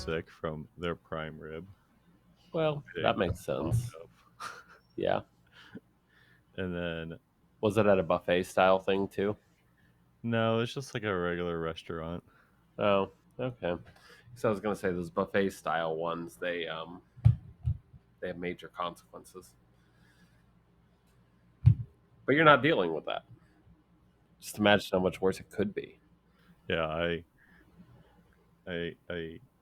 sick from their prime rib. Well, They that got makes bombed sense. up. Yeah. And then Was it at a buffet style thing too? no, it's just like a regular restaurant. Oh, okay. So I was gonna say those buffet style ones, they have major consequences. But you're not dealing with that. Just imagine how much worse it could be. Yeah, I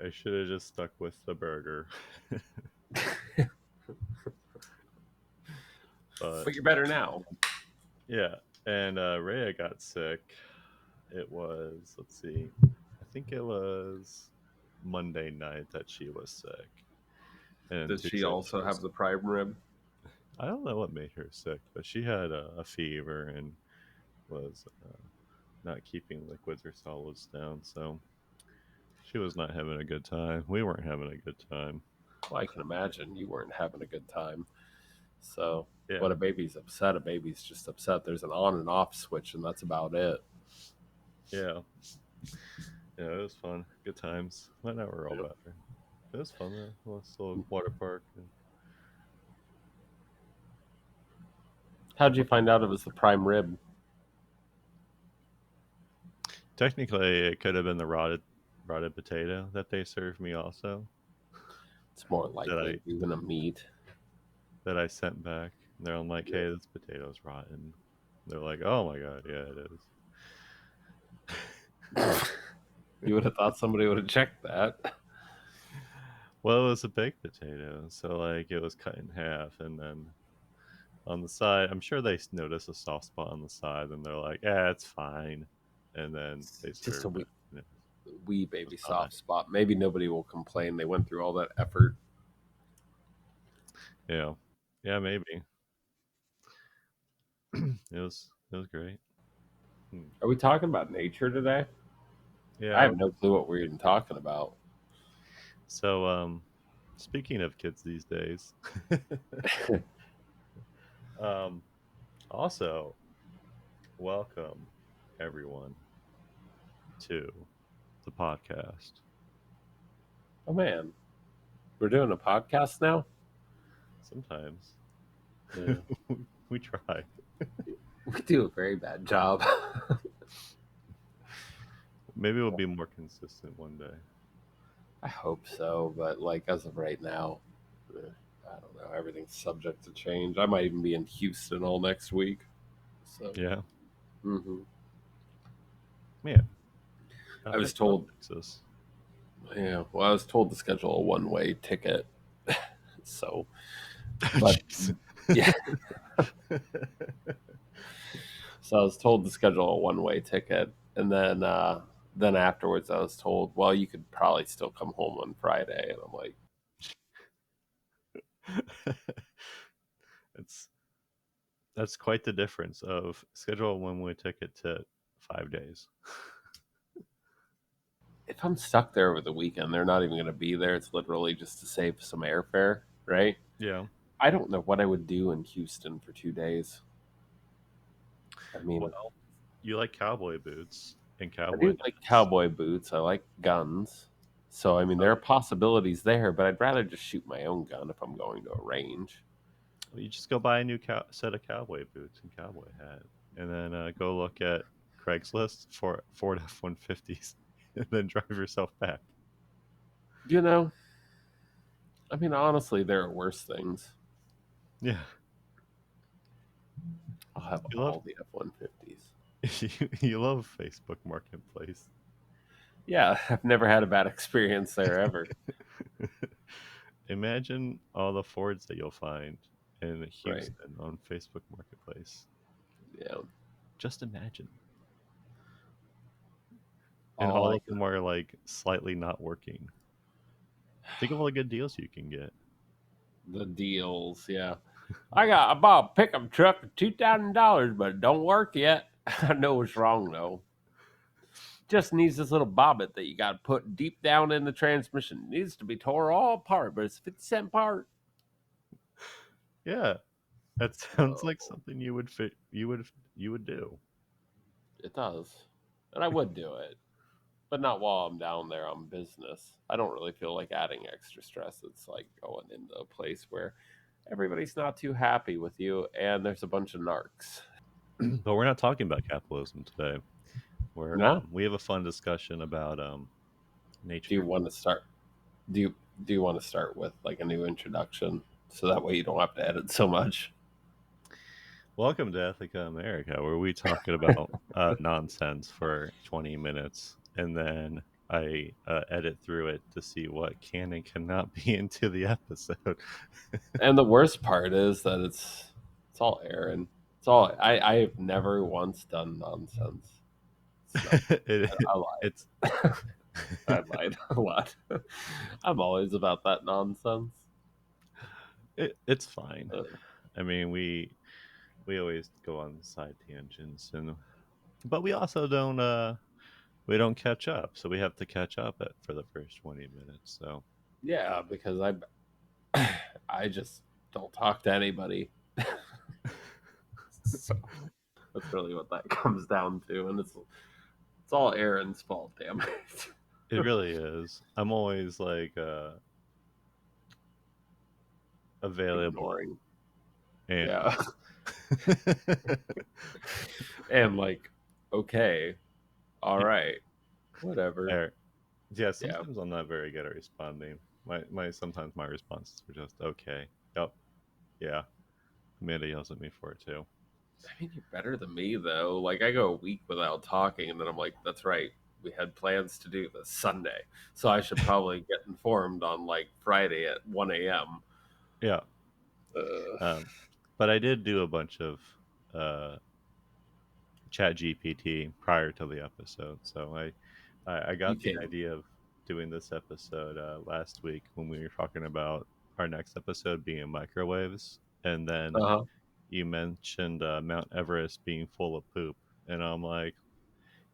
should have just stuck with the burger. But But you're better now. yeah, and Rhea got sick. It was, let's see, I think it was Monday night that she was sick. And Does she Tuesday she also have was, the prime rib? I don't know what made her sick, but she had a fever and was not keeping liquids or solids down. So she was not having a good time. We weren't having a good time. Well, I can imagine you weren't having a good time. So Yeah, when a baby's upset, a baby's just upset. There's an on and off switch, and that's about it. yeah, yeah. It was fun. Good times. But now we're all Yep. better. It was fun though. Well, still water park. And How'd you find out it was the prime rib? technically, it could have been the rotted potato that they served me also. It's more That likely I to be than a meat. that I sent back. And they're like, Yep. "Hey, this potato's rotten." They're like, "Oh my god, yeah, it is." You would have thought somebody would have checked that. Well, it was a baked potato, so like it was cut in half, and then on the side, I'm sure they noticed a soft spot on the side, and they're like, "Yeah, it's fine," and then they Just a served wee, it, and it wee was baby fine. soft spot. Maybe nobody will complain. They went through all that effort. Yeah, yeah, maybe it was great. Hmm. Are we talking about nature today? I Yeah. have no clue what we're even talking about. So, speaking of kids these days, um, also welcome everyone to the podcast. Oh man, we're doing a podcast now. Sometimes Yeah. we try. We do a very bad job. Maybe we'll be more consistent one day. I hope so, but like as of right now, I don't know. Everything's subject to change. I might even be in Houston all next week. So, Yeah, hmm man. I was Love told, Texas. yeah. Well, I was told to schedule a one-way ticket. So, but Jeez. yeah, so I was told to schedule a one-way ticket, and then afterwards, I was told, well, you could probably still come home on Friday, and I'm like, it's that's quite the difference of schedule a one way ticket to 5 days. if I'm stuck there over the weekend, they're not even going to be there. It's literally just to save some airfare, right? Yeah. I don't know what I would do in Houston for 2 days. I mean, Well, you like cowboy boots and I cowboy do like hats. cowboy boots. I like guns. So, I mean, there are possibilities there, but I'd rather just shoot my own gun if I'm going to a range. Well, you just go buy a new set of cowboy boots and cowboy hat, and then go look at Craigslist for Ford F-150s, and then drive yourself back. You know, I mean, honestly, there are worse things. Yeah, I'll have you love all the F 150s. you love Facebook Marketplace. Yeah, I've never had a bad experience there ever. Imagine all the Fords that you'll find in Right. Houston on Facebook Marketplace. Yeah. Just imagine. And All all I of them are like slightly not working. Think of all the good deals you can get. the deals, yeah. I bought a pickup truck for $2,000, but it don't work yet. I know what's wrong though. Just needs this little bobbit that you got to put deep down in the transmission. It needs to be tore all apart, but it's 50 cent part. Yeah, that sounds like Oh, something you would do. it does, and I would do it. but not while I'm down there on business. I don't really feel like adding extra stress. It's like going into a place where everybody's not too happy with you and there's a bunch of narcs. But we're not talking about capitalism today. No? We have a fun discussion about Do you nature. want to start do you do you want to start with like a new introduction so that way you don't have to edit so much? Welcome to Ethica America, where we talking about nonsense for 20 minutes, and then I edit through it to see what can and cannot be into the episode. And the worst part is that it's all Aaron. It's all I have never once done nonsense. So it, I it's lied. I lied a lot. I'm always about that nonsense. it's fine. Uh, I mean, we always go on side tangents, but we also don't catch up, so we have to catch up for the first 20 minutes. So yeah, because I just don't talk to anybody. So that's really what that comes down to, and it's all Aaron's fault. Damn it. it really is. I'm always like available Ignoring. and Yeah. And like, okay, all right, whatever. er, yeah, Yeah. sometimes I'm not very good at responding. My sometimes my responses are just okay. Yep. Yeah. Amanda yells at me for it too. I mean, you're better than me though. Like, I go a week without talking, and then I'm like, that's right. We had plans to do this Sunday, so I should probably get informed on like Friday at 1 a.m. Yeah. Uh, Um, but I did do a bunch of uh, Chat GPT prior to the episode, so I you got the can. idea of doing this episode last week when we were talking about our next episode being microwaves, and then Uh huh. you mentioned Mount Everest being full of poop, and I'm like,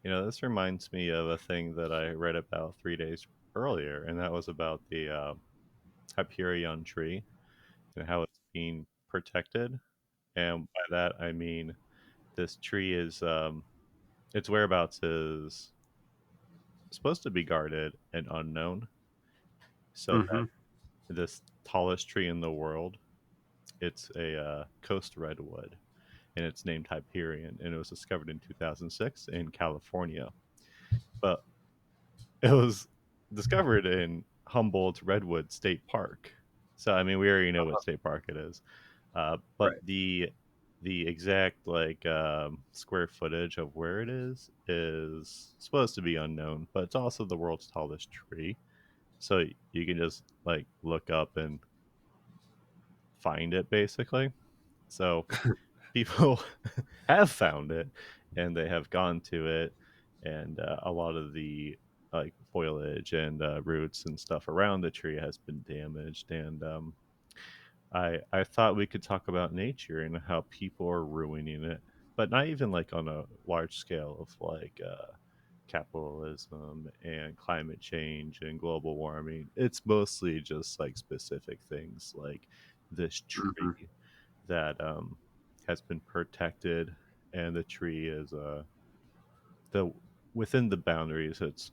this reminds me of a thing that I read about 3 days earlier, and that was about the Hyperion tree and how it's being protected. And by that I mean this tree is its whereabouts is supposed to be guarded and unknown, so Mm-hmm. that this tallest tree in the world, it's a coast redwood, and it's named Hyperion, and it was discovered in 2006 in California. But it was discovered in Humboldt Redwood State Park. So I mean, we already know what state park it is, but Right. the exact like square footage of where it is supposed to be unknown. But it's also the world's tallest tree, so you can just like look up and find it basically. So people have found it, and they have gone to it, and a lot of the like foliage and roots and stuff around the tree has been damaged. And I thought we could talk about nature and how people are ruining it, but not even like on a large scale of like capitalism and climate change and global warming. It's mostly just like specific things like this Mm-hmm. tree that has been protected, and the tree is the within the boundaries it's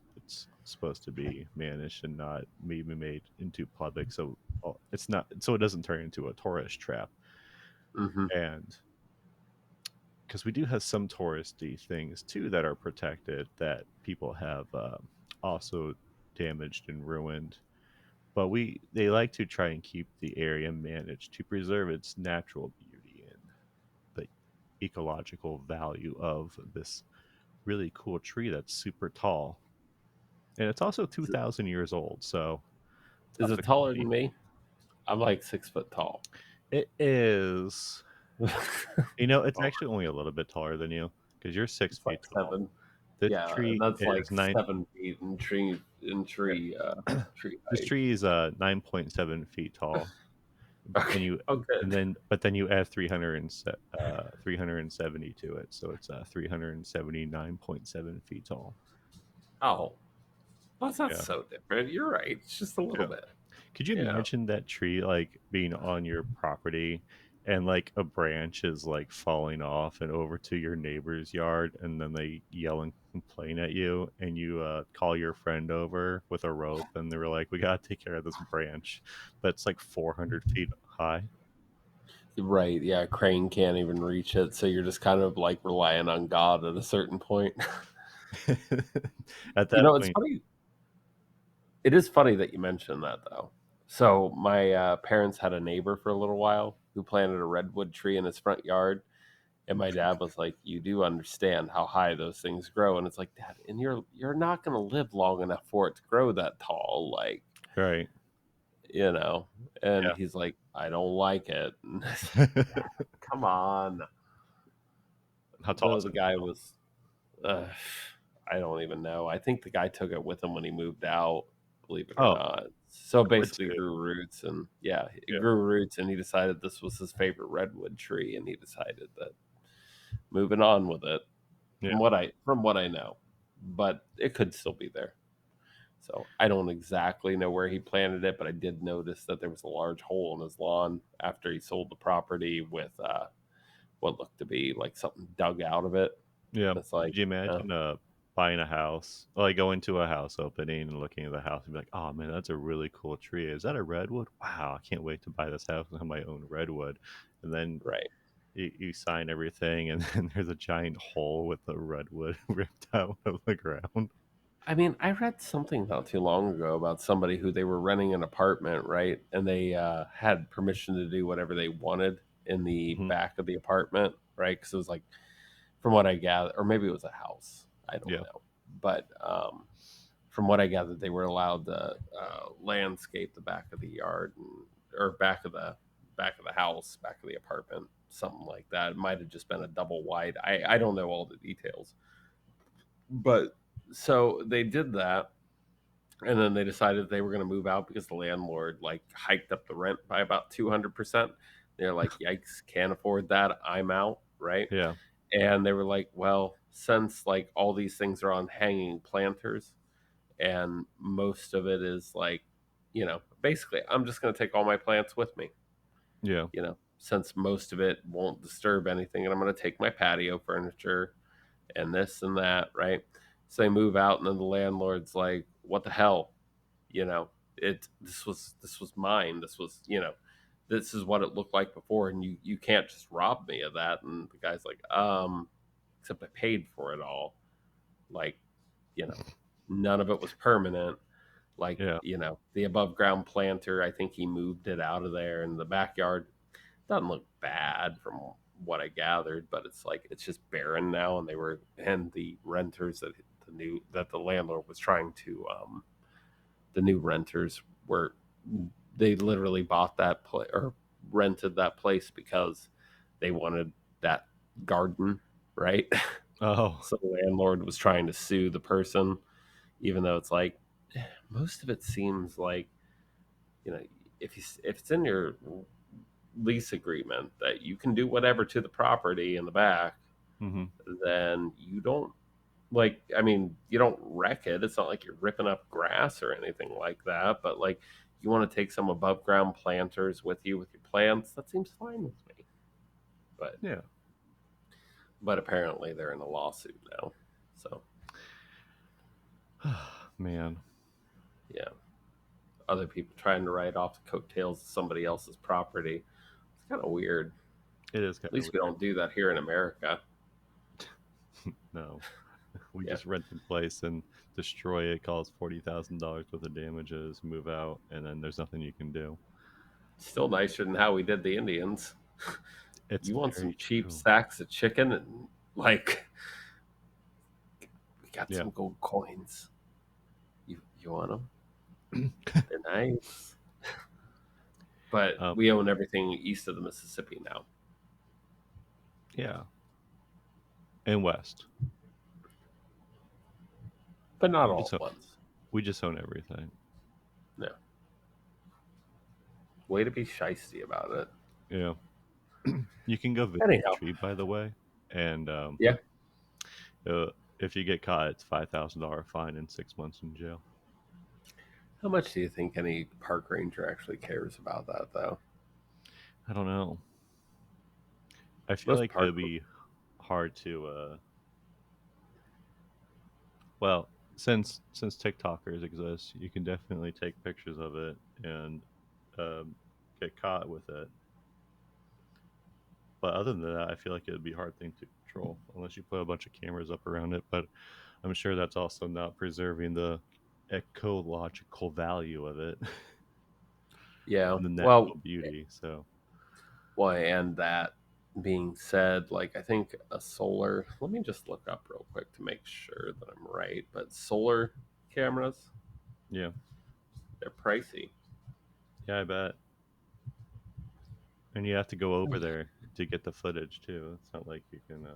supposed to be managed and not maybe made into public, so it's not, so it doesn't turn into a tourist trap. Mm-hmm. And because we do have some touristy things too that are protected that people have also damaged and ruined, but they like to try and keep the area managed to preserve its natural beauty and the ecological value of this really cool tree that's super tall. And it's also Is it, 2,000 years old, so is tough it to taller beat. than me? I'm like 6 foot tall. It is. It's Oh, actually only a little bit taller than you because you're six it's like feet tall. 7. This Yeah, and tree that's is like nine. 7 feet in tree This height. tree is 9.7 feet tall, Okay. and Oh, good. then you add 370 to it, so it's 379.7 feet tall. Oh, well, that's not Yeah, so different. You're right. It's just a little yeah. bit. Could you Yeah. imagine that tree like being on your property and like a branch is like falling off and over to your neighbor's yard, and then they yell and complain at you, and you call your friend over with a rope, and they were like, we gotta take care of this branch, but it's like 400 feet high. Right, yeah, crane can't even reach it, so you're just kind of like relying on God at a certain point. At You that know, it's point. funny. It is funny that you mentioned that, though. So my parents had a neighbor for a little while who planted a redwood tree in his front yard, and my dad was like, "You do understand how high those things grow?" And it's like, "Dad, and you're not going to live long enough for it to grow that tall, like, Right. you know." And Yeah. he's like, "I don't like it." And it's like, come on. How tall The is the it guy now? was, uh, I don't even know. I think the guy took it with him when he moved out, believe it or Oh, not. So I would basically too. grew roots, and yeah, it Yeah. grew roots, and he decided this was his favorite redwood tree, and he decided that moving on with it, Yeah. from what I know. But it could still be there. So I don't exactly know where he planted it, but I did notice that there was a large hole in his lawn after he sold the property with what looked to be like something dug out of it. Yeah. It's like, Could you oh, imagine buying a house, like going to a house opening and looking at the house and be like, oh man, that's a really cool tree. Is that a redwood? Wow, I can't wait to buy this house and have my own redwood. And then right. you sign everything, and then there's a giant hole with the redwood ripped out of the ground. I mean, I read something not too long ago about somebody who they were renting an apartment, right? And they had permission to do whatever they wanted in the Hmm. back of the apartment, right? Because it was like, from what I gather, or maybe it was a house. I don't Yeah. know. But from what I gathered, they were allowed to landscape the back of the yard or back of the house, back of the apartment, something like that. It might have just been a double wide. I don't know all the details, but so they did that, and then they decided they were going to move out because the landlord like hiked up the rent by about 200%. They're like, yikes, can't afford that, I'm out, right? Yeah. And they were like, well, since like all these things are on hanging planters and most of it is like, basically I'm just going to take all my plants with me, Yeah. since most of it won't disturb anything, and I'm going to take my patio furniture and this and that, right? So they move out, and then the landlord's like, what the hell, you know this was mine, this is what it looked like before, and you can't just rob me of that. And the guy's like, except I paid for it all, like, you know none of it was permanent, like, Yeah. the above ground planter, I think he moved it out of there, and the backyard doesn't look bad from what I gathered, but it's like it's just barren now, and the renters that the landlord was trying to the new renters were they literally bought that place or rented that place because they wanted that garden, right? Oh. So the landlord was trying to sue the person, even though it's like most of it seems like, you know if it's in your lease agreement that you can do whatever to the property in the back, Hmm. then you don't, like, I mean, you don't wreck it. It's not like you're ripping up grass or anything like that, but like, you want to take some above ground planters with you with your plants, that seems fine with me. But Yeah. apparently they're in a lawsuit now. So Man. yeah, other people trying to write off the coattails of somebody else's property. It's kind of weird. It is kind At of least we weird. don't do that here in America. No. We Yeah. just rent the place and destroy it, cause $40,000 worth of damages, move out, and then there's nothing you can do. Still nicer than how we did the Indians. It's You want some very cheap true. sacks of chicken, and like, we got Yeah. some gold coins. You want them? They're nice. But um, we own everything east of the Mississippi now. yeah. And West. But not We all just at own, once. we just own everything. No. Way to be shisty about it. Yeah. You can go visit the Anyhow. tree, by the way, and Yeah. uh, if you get caught, it's $5,000 fine and 6 months in jail. How much do you think any park ranger actually cares about that, though? I don't know. I feel Most like it park. would be hard to well, since TikTokers exist, you can definitely take pictures of it and um, get caught with it. But other than that, I feel like it would be a hard thing to control unless you put a bunch of cameras up around it. But I'm sure that's also not preserving the ecological value of it Yeah. and the Well, natural beauty. So and that being said, like I think a solar. Let me just look up real quick to make sure that I'm right. But solar cameras, yeah, they're pricey. yeah, I bet. And you have to go over there to get the footage too. It's not like you can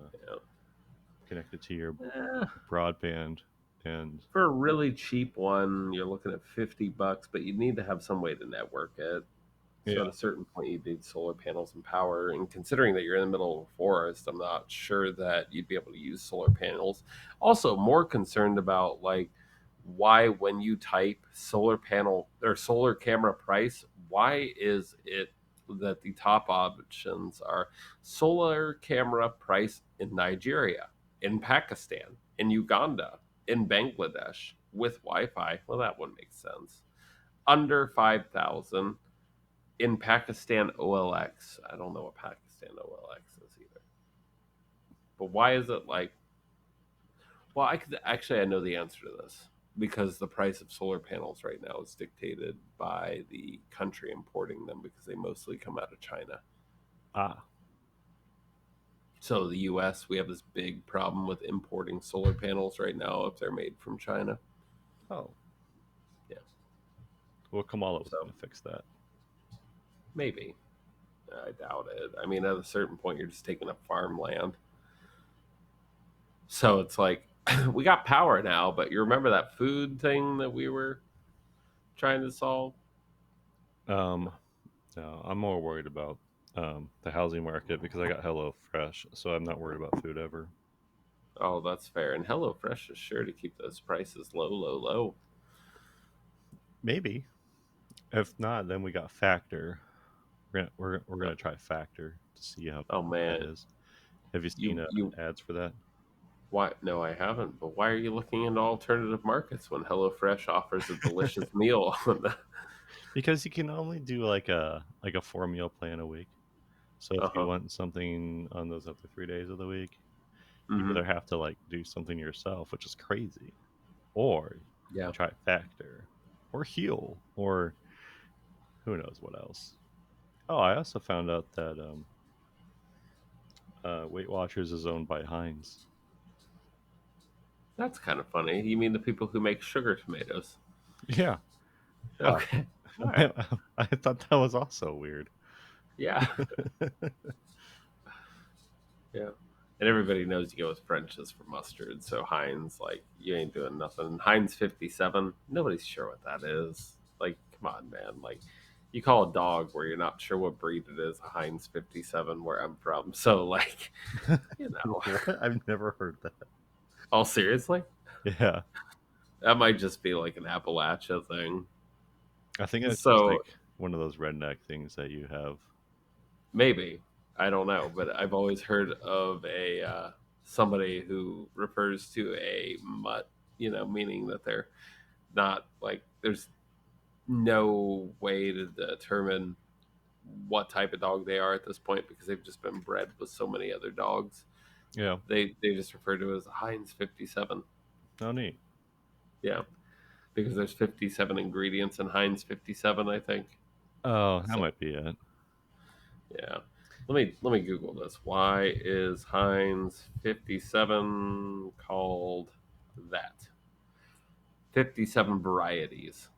connect it to your Yeah. broadband and For a really cheap one, you're looking at $50, but you need to have some way to network it. So yeah. at a certain point, you need solar panels and power. And considering that you're in the middle of a forest, I'm not sure that you'd be able to use solar panels. Also, more concerned about like why when you type solar panel or solar camera price, why is it that the top options are solar camera price in Nigeria, in Pakistan, in Uganda, in Bangladesh with Wi-Fi? Well, that wouldn't make sense. Under 5,000 in Pakistan OLX. I don't know what Pakistan OLX is either. But why is it like? Well, I could actually I know the answer to this because the price of solar panels right now is dictated by the country importing them because they mostly come out of China. Ah, So the U.S. we have this big problem with importing solar panels right now if they're made from China. oh. Yeah, Well, Kamala was so going to fix that. maybe I doubt it. I mean, at a certain point, you're just taking up farmland. So it's like we got power now, but you remember that food thing that we were trying to solve? Um, no, I'm more worried about the housing market because I got Hello Fresh, so I'm not worried about food ever. Oh, that's fair. And HelloFresh is sure to keep those prices low, low, low. Maybe. If not, then we got Factor. We're gonna try Factor to see how Oh that man, is. Have you seen you ads for that? why? No, I haven't. But why are you looking into alternative markets when HelloFresh offers a delicious meal? Because you can only do like a 4 meal plan a week. So if Uh you huh. want something on those other 3 days of the week, you Hmm. either have to like do something yourself, which is crazy, or Yeah, you try Factor, or Heal, or who knows what else. Oh, I also found out that Weight Watchers is owned by Heinz. that's kind of funny. You mean the people who make sugar tomatoes? Yeah, yeah. Okay. All right. I thought that was also weird. Yeah. Yeah. And everybody knows you go with French's for mustard. So Heinz, like, you ain't doing nothing. Heinz 57, nobody's sure what that is. Like, come on, man. Like, you call a dog where you're not sure what breed it is a Heinz 57 where I'm from. So, like, you know, What? I've never heard that. all seriously, Yeah, that might just be like an Appalachia thing. I think it's just So like one of those redneck things that you have. maybe. I don't know. But I've always heard of somebody who refers to a mutt, meaning that they're not like there's no way to determine what type of dog they are at this point because they've just been bred with so many other dogs. Yeah, They just refer to it as a Heinz 57. no neat. Yeah, because there's 57 ingredients in Heinz 57, I think. Oh, that So might be it. yeah, let me Google this. Why is Heinz 57 called that? 57 varieties.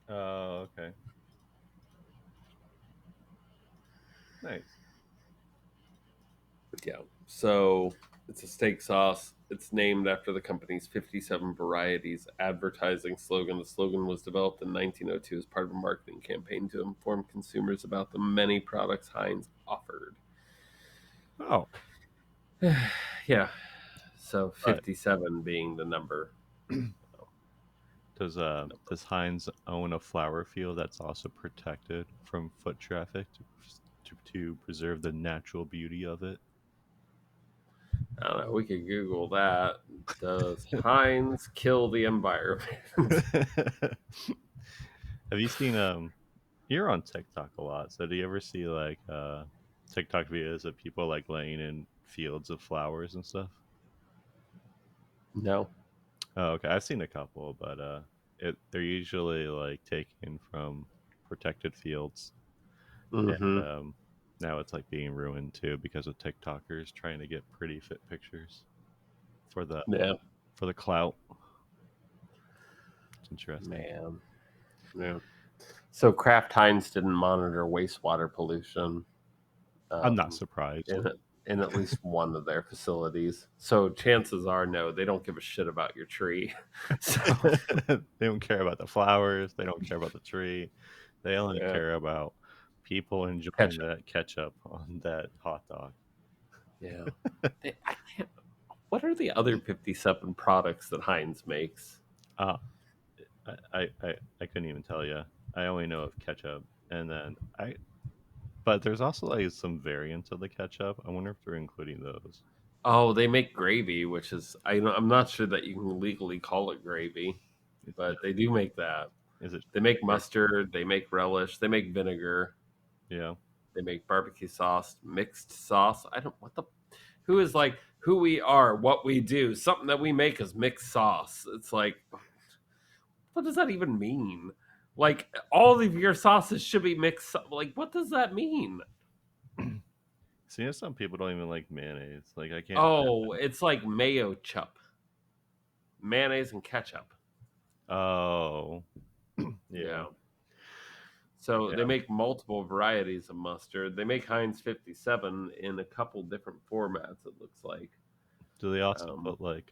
Oh, okay, nice. Yeah. So it's a steak sauce. It's named after the company's 57 varieties advertising slogan. The slogan was developed in 1902 as part of a marketing campaign to inform consumers about the many products Heinz offered. Oh, Yeah. So but 57 being the number. does Heinz own a flower field that's also protected from foot traffic to preserve the natural beauty of it. I don't know. We could Google that. Does Heinz kill the environment? Have you seen you're on TikTok a lot, so do you ever see like TikTok videos of people like laying in fields of flowers and stuff? No. Oh, okay. I've seen a couple, but they're usually like taken from protected fields, and Mm-hmm. now it's like being ruined too because of TikTokers trying to get pretty fit pictures for the Yeah. for the clout. It's interesting. Man. Yeah. So Kraft Heinz didn't monitor wastewater pollution I'm not um, surprised. in at least one of their facilities. So chances are, no, they don't give a shit about your tree. So They don't care about the flowers. They don't care about the tree. They only yeah, care about people enjoying ketchup. that ketchup on that hot dog. Yeah. I can't. What are the other 57 products that Heinz makes? Uh, I couldn't even tell you. I only know of ketchup, and then but there's also like some variants of the ketchup. I wonder if they're including those. Oh, they make gravy, which is I'm not sure that you can legally call it gravy, It's but just, they do make that. is it They make sugar? mustard, they make relish, they make vinegar, Yeah. they make barbecue sauce, mixed sauce. I don't what the who is like who we are, what we do. Something that we make is mixed sauce. It's like what does that even mean? Like all of your sauces should be mixed. Like what does that mean? See, some people don't even like mayonnaise. Like I can't. Oh, it's like mayo chup, mayonnaise and ketchup. Oh, yeah, Yeah. So they yeah. make multiple varieties of mustard. They make Heinz 57 in a couple different formats. It looks like. Do they also Um, put like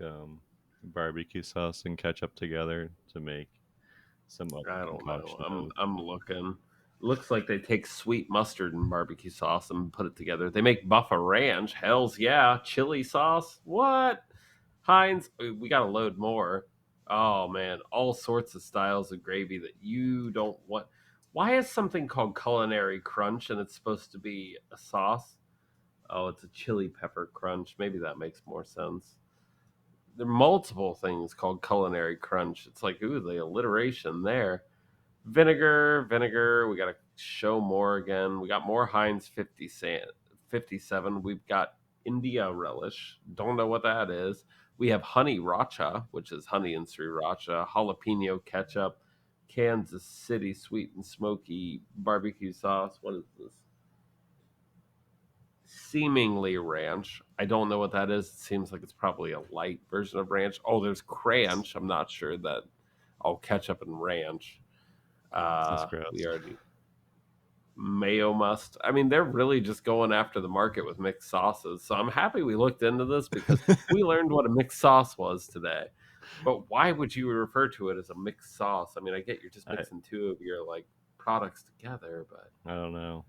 barbecue sauce and ketchup together to make some other I don't know. concoction of? I'm looking. Looks like they take sweet mustard and barbecue sauce and put it together. They make Buffa Ranch. Hell's yeah. Chili sauce. What? Heinz. We got to load more. Oh man, all sorts of styles of gravy that you don't want. Why is something called Culinary Crunch and it's supposed to be a sauce? Oh, it's a chili pepper crunch. Maybe that makes more sense. There are multiple things called Culinary Crunch. It's like, ooh, the alliteration there. Vinegar. We got to show more again. We got more Heinz 57. We've got India relish. Don't know what that is. We have honey racha, which is honey and sriracha, jalapeno ketchup, Kansas City sweet and smoky barbecue sauce. What is this? Seemingly ranch. I don't know what that is. It seems like it's probably a light version of ranch. Oh, there's cranch. I'm not sure that. Oh, ketchup and ranch. That's gross. We already mayo must. I mean, they're really just going after the market with mixed sauces. So I'm happy we looked into this because we learned what a mixed sauce was today. But why would you refer to it as a mixed sauce? I mean, I get you're just I mixing two of your like products together, but I don't know.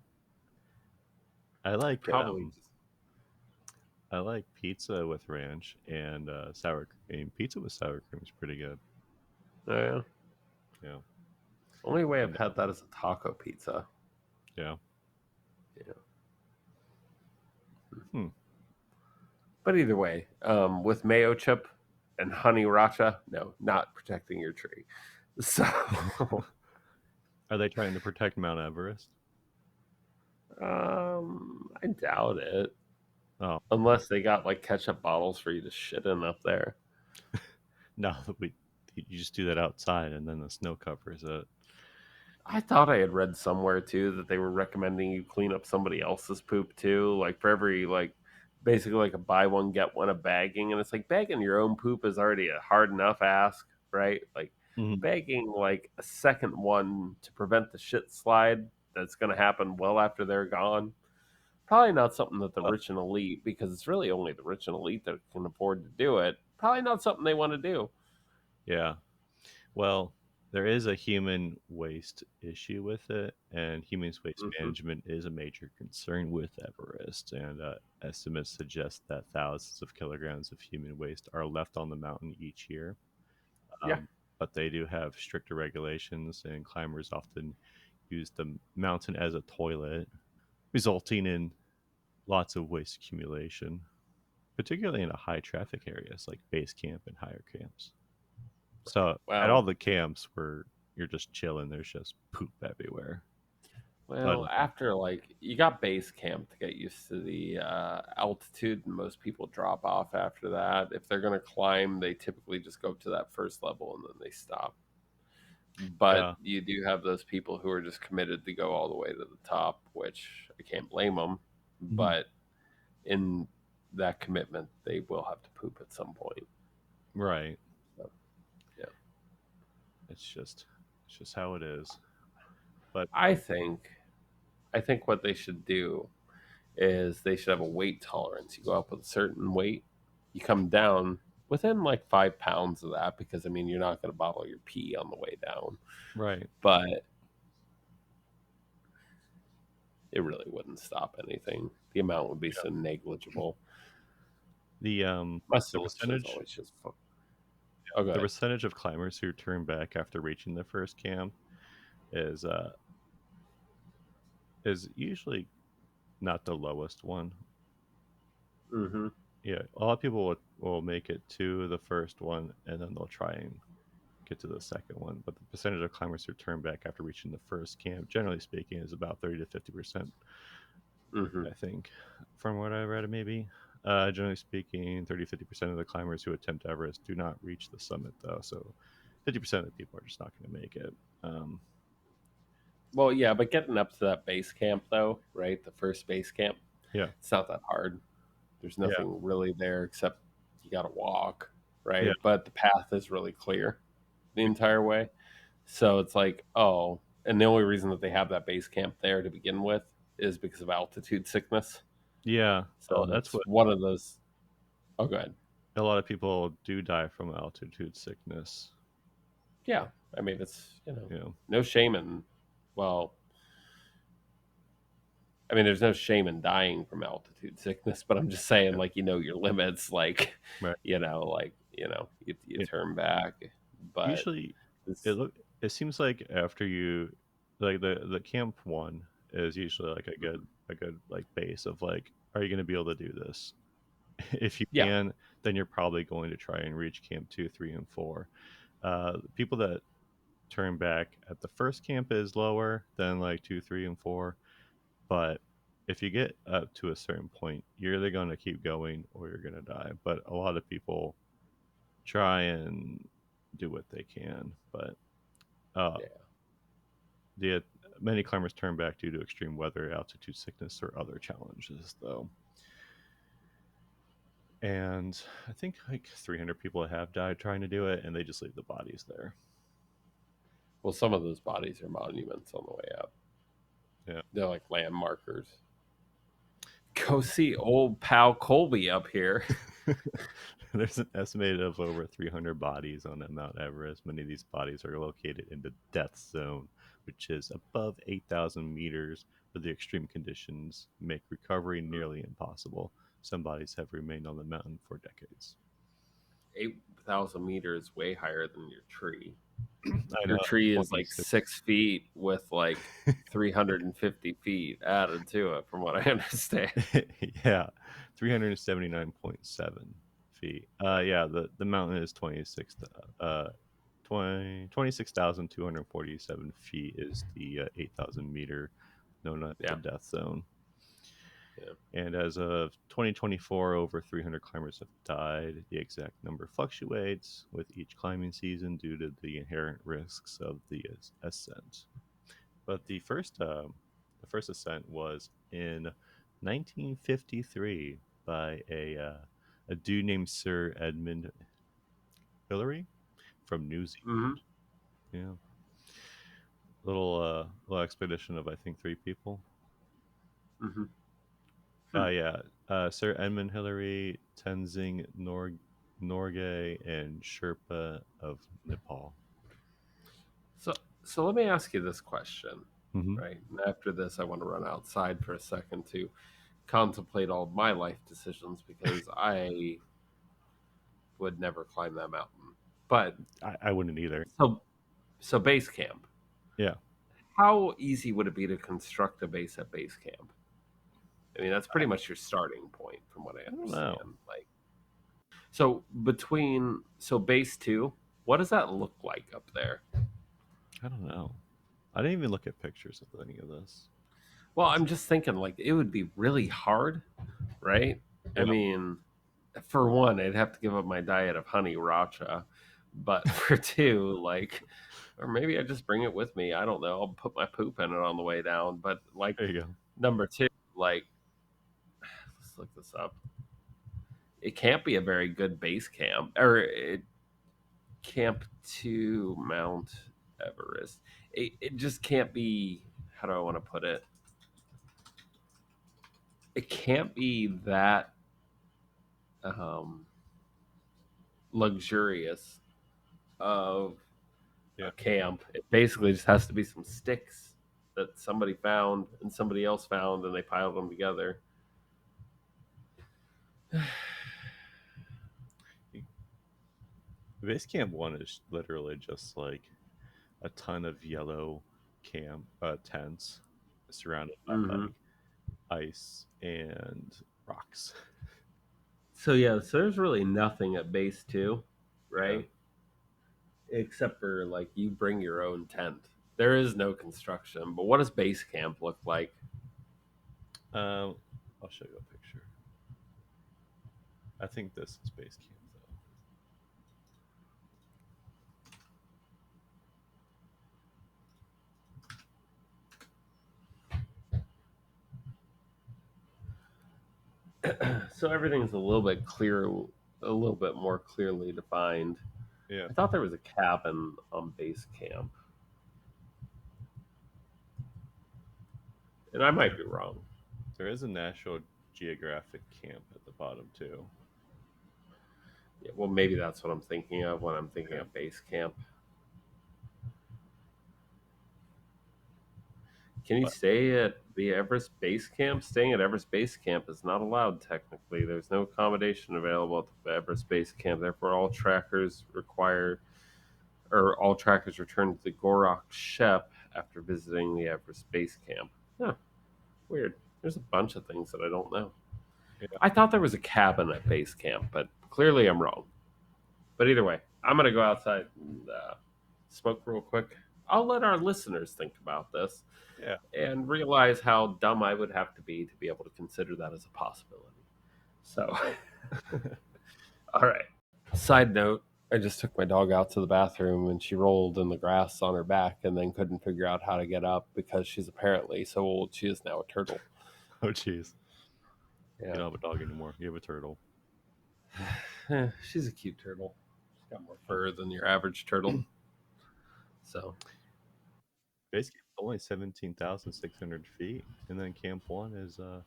I like probably just I like pizza with ranch and sour cream. Pizza with sour cream is pretty good. oh, yeah. Yeah, Only way I've and had that is a taco pizza. yeah. Yeah. Hmm. But either way, with mayo chip and honey racha, no, not protecting your tree. So Are they trying to protect Mount Everest? I doubt it. Oh Unless they got like ketchup bottles for you to shit in up there. no, we you just do that outside, and then the snow covers it. I thought I had read somewhere too that they were recommending you clean up somebody else's poop too. Like for every like basically like a buy one get one of bagging, and it's like bagging your own poop is already a hard enough ask, right? Like Mhm. bagging like a second one to prevent the shit slide that's going to happen well after they're gone. Probably not something that the Uh, rich and elite, because it's really only the rich and elite that can afford to do it. Probably not something they want to do. yeah. Well, there is a human waste issue with it, and human waste Hmm. management is a major concern with Everest. And estimates suggest that thousands of kilograms of human waste are left on the mountain each year. Yeah. But they do have stricter regulations, and climbers often use the mountain as a toilet, resulting in lots of waste accumulation, particularly in a high traffic areas like base camp and higher camps. So at all Well, the camps where you're just chilling, there's just poop everywhere. But after like you got base camp to get used to the altitude, and most people drop off after that. If they're gonna climb, they typically just go up to that first level and then they stop. But yeah, you do have those people who are just committed to go all the way to the top, which I can't blame them. mhm, But in that commitment, they will have to poop at some point. right. So, yeah, It's just how it is. But I think what they should do is they should have a weight tolerance. You go up with a certain weight, you come down within like 5 pounds of that, because I mean you're not going to bottle your pee on the way down, right, but it really wouldn't stop anything. The amount would be yeah. so negligible. The My the solution is percentage always just oh, go the ahead. percentage of climbers who turn back after reaching the first camp is uh is usually not the lowest one. Mm-hmm. Yeah, a lot of people will make it to the first one and then they'll try and get to the second one. But the percentage of climbers who turn back after reaching the first camp, generally speaking, is about 30 to 50%. Mm-hmm. I think, from what I read, maybe. Generally speaking, 30 50% of the climbers who attempt Everest do not reach the summit, though. So 50% of the people are just not going to make it. Um, Well, yeah, but getting up to that base camp though, right? The first base camp, yeah, it's not that hard. There's yeah, nothing really there except you got to walk, yeah, right? But the path is really clear the entire way. So it's like, oh, and the only reason that they have that base camp there to begin with is because of altitude sickness. yeah. So That's that's what one of those. Oh, go ahead. a lot of people do die from altitude sickness. Yeah. I mean, it's, You know, no shame in, well, I mean, there's no shame in dying from altitude sickness, but I'm just saying, yeah, like, your limits, like, right. you Yeah. turn back, but Usually, it it's, look. It seems like after you, like the camp one is usually like a good like base of like, are you going to be able to do this? If you yeah. can, then you're probably going to try and reach camp 2 3 and 4. People that turn back at the first camp is lower than like 2 3 and 4, but if you get up to a certain point, you're either going to keep going or you're going to die. But a lot of people try and do what they can, but uh, Yeah. the many climbers turn back due to extreme weather, altitude sickness, or other challenges, though. And I think like 300 people have died trying to do it, and they just leave the bodies there. Well, some of those bodies are monuments on the way up. Yeah. They're like landmarkers. Go see old pal Colby up here. There's an estimated of over 300 bodies on Mount Everest. Many of these bodies are located in the death zone, which is above 8,000 meters, where the extreme conditions make recovery nearly impossible. Some bodies have remained on the mountain for decades. 8,000 meters way higher than your tree. I Your know, tree is like 26. 6 feet with like 350 feet added to it, from what I understand. Yeah, 379.7 feet. Yeah, the mountain is 26,247 feet is the 8,000 meter known as the Yeah. death zone. Yeah. And as of 2024, over 300 climbers have died. The exact number fluctuates with each climbing season due to the inherent risks of the ascent. But the first ascent was in 1953 by a dude named Sir Edmund Hillary from New Mm-hmm. Zealand. Yeah, little expedition of I think 3 people. Mm-hmm. Hmm. Yeah, Sir Edmund Hillary, Tenzing Norgay, and Sherpa of Nepal. So let me ask you this question, Hmm. right? And after this, I want to run outside for a second to contemplate all of my life decisions, because I would never climb that mountain. But I wouldn't either. so base camp. Yeah. How easy would it be to construct a base at base camp? I mean, that's pretty much your starting point, from what I I don't know. understand. Like, so base two, what does that look like up there? I don't know. I didn't even look at pictures of any of this. Well, I'm just thinking like it would be really hard, right? I Yeah. mean, for one, I'd have to give up my diet of honey racha, but for two, like, or maybe I just bring it with me. I don't know. I'll put my poop in it on the way down. But like There you go. number two, like, let's look this up. It can't be a very good base camp, or camp to Mount Everest. It just can't be. How do I want to put it? It can't be that um, luxurious of Yeah. a camp. It basically just has to be some sticks that somebody found and somebody else found, and they piled them together. Base Camp 1 is literally just like a ton of yellow tents surrounded by Mm-hmm. like ice and rocks. So yeah, so there's really nothing at base two, Yeah. right? Except for like you bring your own tent. There is no construction, but what does base camp look like? Um, I'll show you a picture. I think this is Base Camp though. So everything's a little bit clear, a little bit more clearly defined. Yeah. I thought there was a cabin on base camp, and I might be wrong. There is a National Geographic camp at the bottom too. Yeah, well, maybe that's what I'm thinking of when I'm thinking Yeah. of base camp. Can you But stay at the Everest Base Camp? Staying at Everest Base Camp is not allowed technically. There's no accommodation available at the Everest Base Camp. Therefore, all trackers return to the Gorak Shep after visiting the Everest Base Camp. Huh, weird. There's a bunch of things that I don't know. yeah. I thought there was a cabin at base camp, but clearly I'm wrong. But either way, I'm gonna go outside and smoke real quick. I'll let our listeners think about this Yeah. and realize how dumb I would have to be able to consider that as a possibility. So, all right. Side note, I just took my dog out to the bathroom and she rolled in the grass on her back and then couldn't figure out how to get up because she's apparently so old she is now a turtle. Oh jeez. You Yeah. don't have a dog anymore. You have a turtle. She's a cute turtle. She's got more Oh. fur than your average turtle. So, Base Camp is only 17,600 feet, and then Camp 1 is a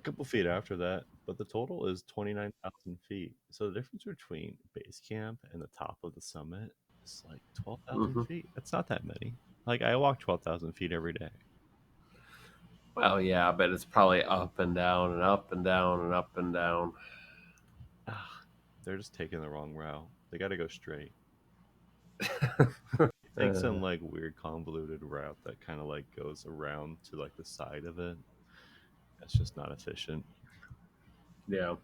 couple feet after that, but the total is 29,000 feet. So the difference between Base Camp and the top of the summit is like 12,000 mhm. feet. That's not that many. Like I walk 12,000 feet every day. Well, yeah, but it's probably up and down and up and down and up and down. Ah, they're just taking the wrong route. They got to go straight. Take some Uh, like weird convoluted route that kind of like goes around to like the side of it. That's just not efficient. yeah.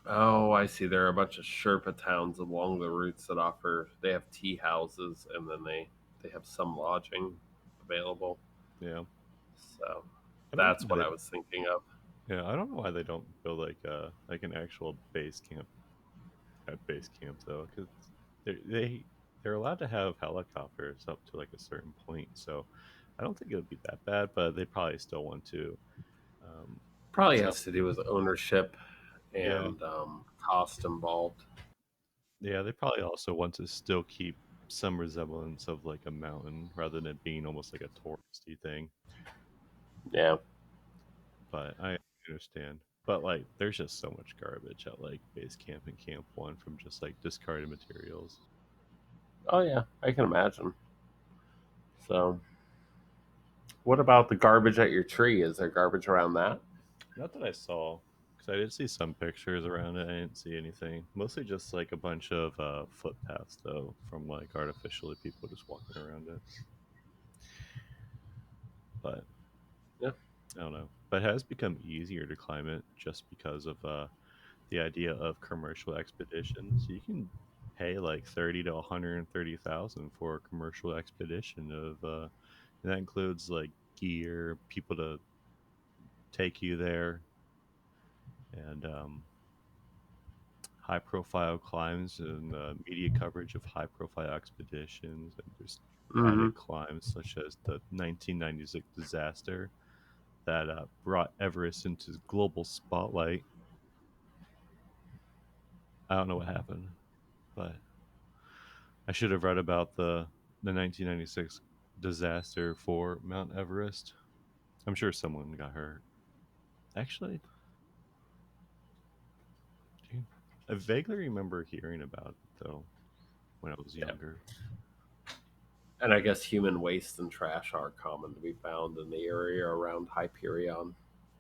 Oh, I see. There are a bunch of Sherpa towns along the routes that offer. They have tea houses, and then they have some lodging available. Yeah, So I don't know that's why what they. I was thinking of. Yeah, I don't know why they don't build like an actual base camp at base camp though, because they they're allowed to have helicopters up to like a certain point. So I don't think it would be that bad, but they probably still want to. Um, Probably tell has to do with ownership yeah, and cost involved. yeah, they probably also want to still keep some resemblance of like a mountain rather than it being almost like a touristy thing. Yeah. But I understand. But like, there's just so much garbage at like base camp and camp 1 from just like discarded materials. Oh yeah, I can imagine. So, what about the garbage at your tree? Is there garbage around that? Not that I saw, because I did see some pictures around it. I didn't see anything. Mostly just like a bunch of footpaths, though, from like artificially people just walking around it. But Yeah. I don't know. but it has become easier to climb it just because of the idea of commercial expeditions. You can pay like 30 to 130,000 for a commercial expedition and that includes like gear, people to take you there, and high profile climbs and media coverage of high profile expeditions and just Hmm. added climbs such as the 1996 disaster that brought Everest into global spotlight. I don't know what happened, but I should have read about the 1996 disaster for Mount Everest. I'm sure someone got hurt. Actually, I vaguely remember hearing about it though when I was Yeah. younger. And I guess human waste and trash are common to be found in the area around Hyperion,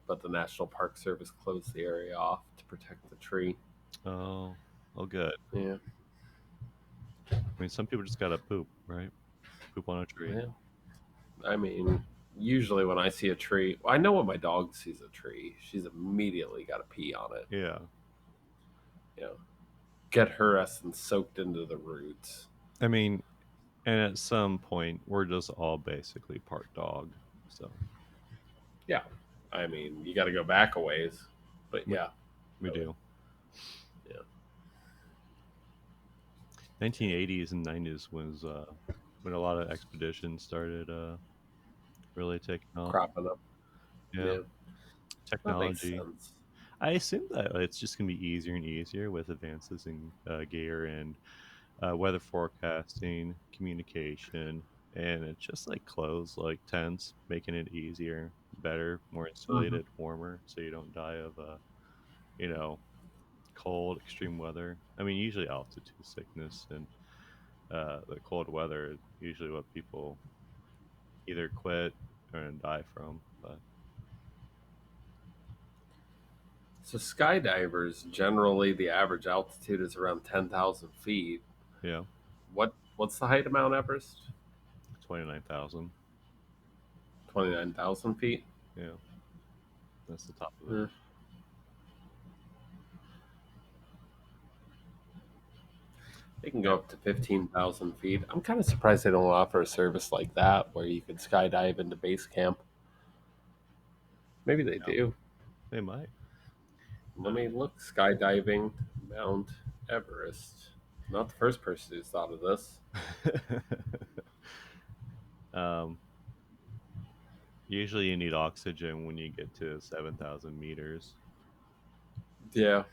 but the National Park Service closed the area off to protect the tree. Oh, oh, good. Yeah. I mean, some people just gotta poop, right? Poop on a tree. Yeah. I mean, usually when I see a tree, I know when my dog sees a tree, she's immediately got to pee on it. Yeah. You know, get her essence soaked into the roots. I mean, and at some point, we're just all basically part dog. So Yeah. I mean, you got to go back a ways, but we, yeah, we really. do. Yeah. 1980s and 90s was when a lot of expeditions started really taking off. Cropping up. Yeah. Yeah. That makes Technology. sense. I assume that it's just going to be easier and easier with advances in gear and weather forecasting, communication, and it's just like clothes, like tents, making it easier, better, more Hmm. insulated, warmer, so you don't die of you know, cold, extreme weather. I mean, usually altitude sickness and the cold weather is usually what people either quit or die from. But So skydivers generally the average altitude is around 10,000 feet. yeah, What's the height of Mount Everest? 29,000. 29,000 feet. Yeah, that's the top of it. Hmm. They can Yeah, go up to 15,000 feet. I'm kind of surprised they don't offer a service like that where you could skydive into base camp. Maybe they yeah, do. they might. Let me look. Skydiving Mount Everest. Not the first person who's thought of this. um, usually you need oxygen when you get to 7,000 meters. Yeah,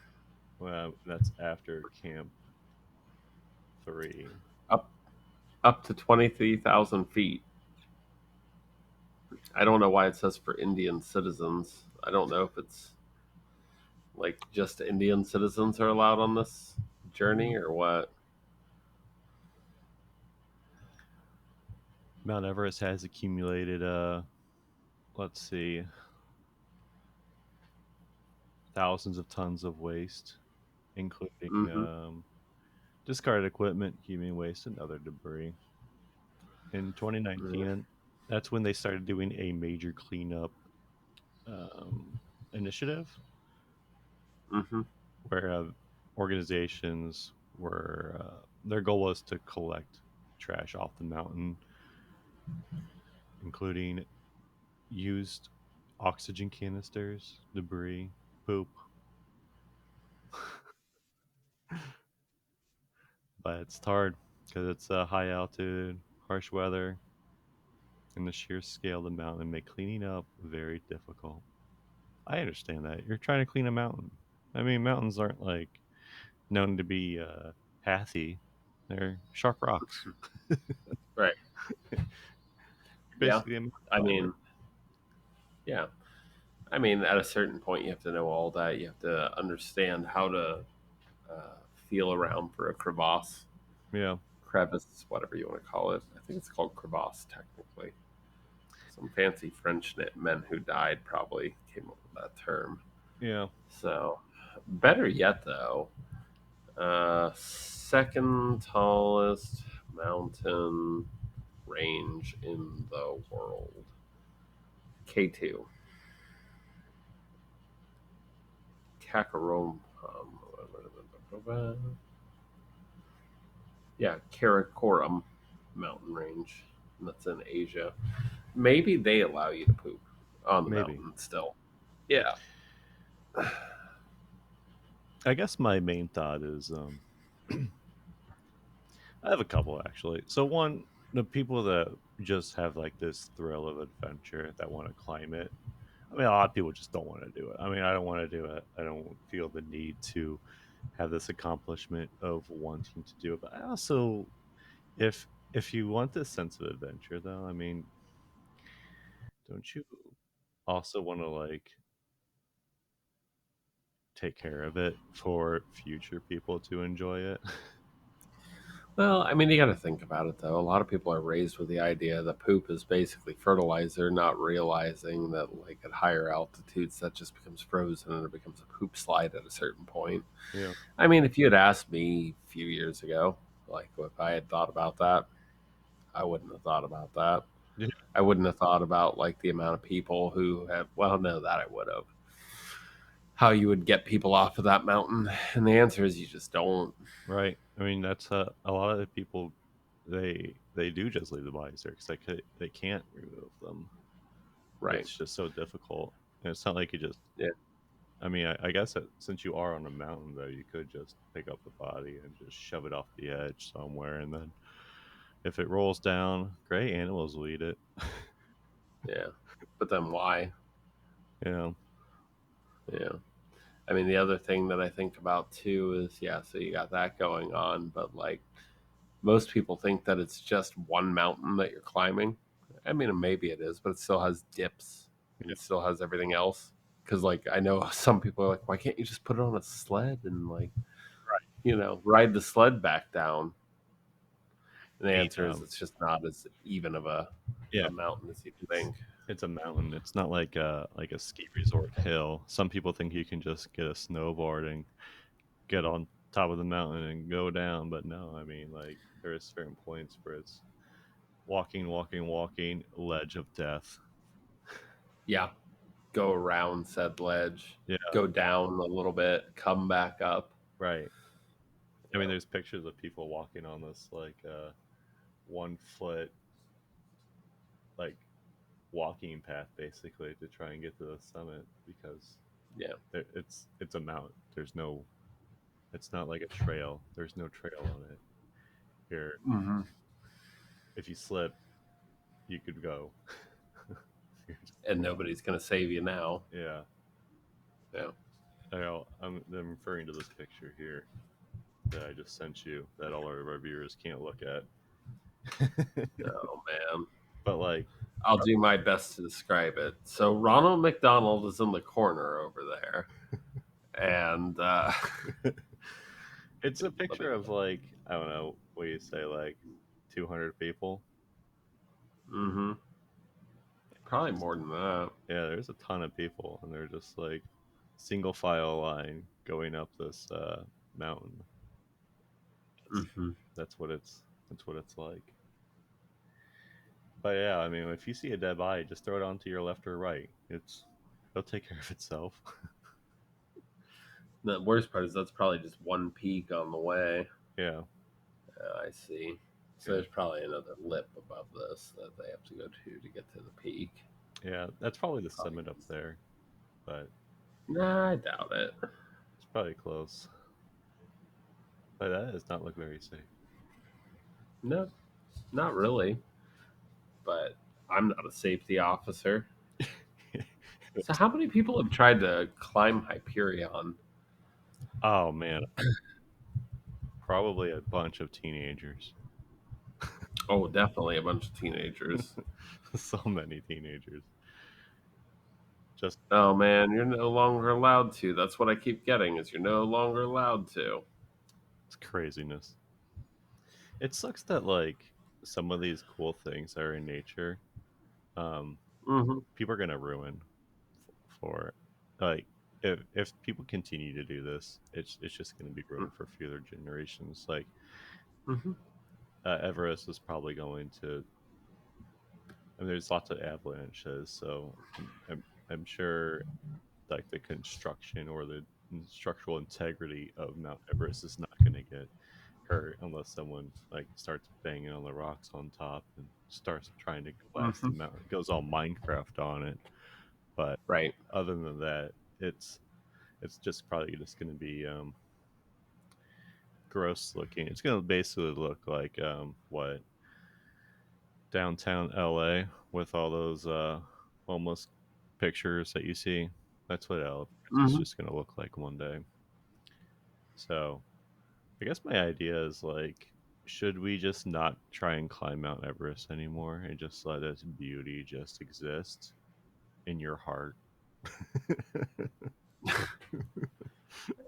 Well, that's after Camp 3. up up to 23,000 feet. I don't know why it says for Indian citizens. I don't know if it's like just Indian citizens are allowed on this journey or what. Mount Everest has accumulated, let's see, thousands of tons of waste, including Hmm. discarded equipment, human waste, and other debris. In Yeah. 2019, that's when they started doing a major cleanup um, initiative Hmm. where organizations were, their goal was to collect trash off the mountain, including used oxygen canisters, debris, poop. But it's hard because it's high altitude, harsh weather, and the sheer scale of the mountain make cleaning up very difficult. I understand that. You're trying to clean a mountain. I mean, mountains aren't like known to be pathy. They're sharp rocks. Right. Yeah. Basically a mountain I climber. mean, yeah. I mean, at a certain point, you have to know all that. You have to understand how to uh, feel around for a Yeah. crevice, whatever you want to call it. I think it's called crevasse, technically. Some fancy French men who died probably came up with that term. Yeah. So, better yet, though, second tallest mountain range in the world, K2. Kakarom. Yeah, Karakoram mountain range. That's in Asia. Maybe they allow you to poop on the Maybe. mountain still. Yeah. I guess my main thought is I have a couple actually. So one, the people that just have like this thrill of adventure that want to climb it. I mean, a lot of people just don't want to do it. I mean, I don't want to do it. I don't feel the need to have this accomplishment of wanting to do it. But I also, if you want this sense of adventure, though, I mean, don't you also want to like take care of it for future people to enjoy it? Well, I mean, you got to think about it though. A lot of people are raised with the idea that poop is basically fertilizer, not realizing that, like, at higher altitudes, that just becomes frozen and it becomes a poop slide at a certain point. Yeah, I mean, if you had asked me a few years ago, like, if I had thought about that, I wouldn't have thought about that. yeah, I wouldn't have thought about, like, the amount of people who have, well, no, that I would have. How you would get people off of that mountain. And the answer is you just don't. right. I mean, that's a lot of the people. They do just leave the bodies there because they can't remove them. Right. It's just so difficult. And it's not like you just. Yeah. I mean, I guess that since you are on a mountain, though, you could just pick up the body and just shove it off the edge somewhere, and then if it rolls down, great, animals will eat it. Yeah. But then why? You know, Yeah. I mean, the other thing that I think about too is, yeah, so you got that going on, but like most people think that it's just one mountain that you're climbing. I mean, maybe it is, but it still has dips and yeah, it still has everything else. Because, like, I know some people are like, why can't you just put it on a sled and, like, ride the sled back down? And the I mean, answer is it's just not as even of yeah, a mountain as you it's think. it's a mountain. It's not like a ski resort hill. Some people think you can just get a snowboard and get on top of the mountain and go down, but no. I mean, like there are certain points where it's walking, walking, walking, ledge of death. Yeah. Go around said ledge, Yeah, go down a little bit, come back up. right. I mean, Yeah. there's pictures of people walking on this like 1 foot like walking path basically to try and get to the summit because Yeah. it's a mountain. There's no. It's not like a trail. There's no trail on it. Here, Hmm. if you slip, you could go. You're just And nobody's going to save you now. yeah. Yeah. I'm referring to this picture here that I just sent you that all of our viewers can't look at. Oh, man. But like, I'll do my best to describe it. So, Ronald McDonald is in the corner over there. And, it's a let me picture of like I don't know what do you say like 200 people. hmm probably Just more than that. yeah, there's a ton of people, and they're just like single file line going up this mountain. That's Hmm. that's what it's that's what it's like. But yeah, I mean, if you see a dead body, just throw it onto your left or right. It'll take care of itself. The worst part is that's probably just one peak on the way. Yeah, I see. So, yeah, there's probably another lip above this that they have to go to get to the peak. yeah. That's probably the Probably. summit up there, but Nah, I doubt it. it's probably close. But that does not look very safe. No, not really. But I'm not a safety officer. So, how many people have tried to climb Hyperion? Oh man, probably a bunch of teenagers. Oh, definitely a bunch of teenagers. So many teenagers. Just Oh man, you're no longer allowed to. That's what I keep getting is you're no longer allowed to. it's craziness. It sucks that like some of these cool things that are in nature, um, Hmm. people are gonna ruin for like if people continue to do this, it's just gonna be ruined for future generations. Like Hmm. Everest is probably going to. I mean, there's lots of avalanches, so I'm sure like the construction or the and structural integrity of Mount Everest is not going to get hurt unless someone like starts banging on the rocks on top and starts trying to collapse the Hmm. mountain. It goes all Minecraft on it. But Right. other than that, it's just probably just going to be gross looking. It's going to basically look like what downtown LA with all those homeless pictures that you see. That's what Everest is Hmm. just going to look like one day. So I guess my idea is like, should we just not try and climb Mount Everest anymore and just let its beauty just exist in your heart?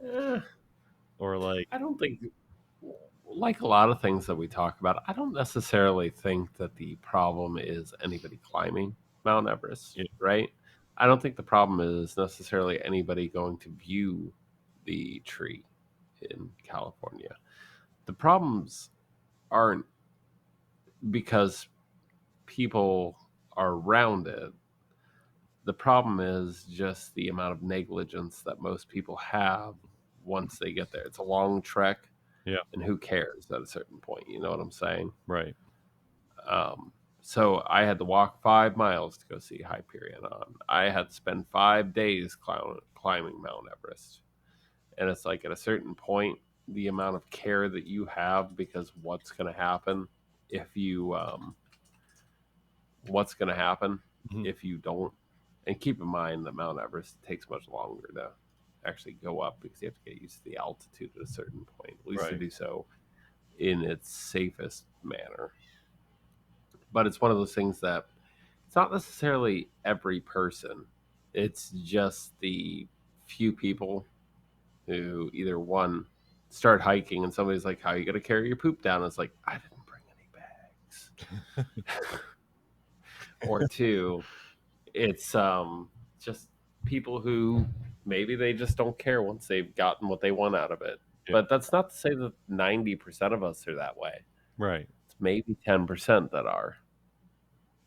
Eh, Or like, I don't think, like a lot of things that we talk about, I don't necessarily think that the problem is anybody climbing Mount Everest, yeah, right? I don't think the problem is necessarily anybody going to view the tree in California. The problems aren't because people are around it. The problem is just the amount of negligence that most people have once they get there. It's a long trek, yeah, and who cares at a certain point? You know what I'm saying? right. Um, so I had to walk 5 miles to go see Hyperion on. I had to spend 5 days climbing Mount Everest. And it's like at a certain point, the amount of care that you have because if you, what's going to happen Mhm. if you don't. And keep in mind that Mount Everest takes much longer to actually go up because you have to get used to the altitude at a certain point, at least to Right. do so in its safest manner. But it's one of those things that it's not necessarily every person. It's just the few people who either one start hiking and somebody's like, "How are you going to carry your poop down?" And it's like, "I didn't bring any bags." Or two, it's just people who maybe they just don't care once they've gotten what they want out of it. Yeah. But that's not to say that 90% of us are that way. Right. It's maybe 10% that are.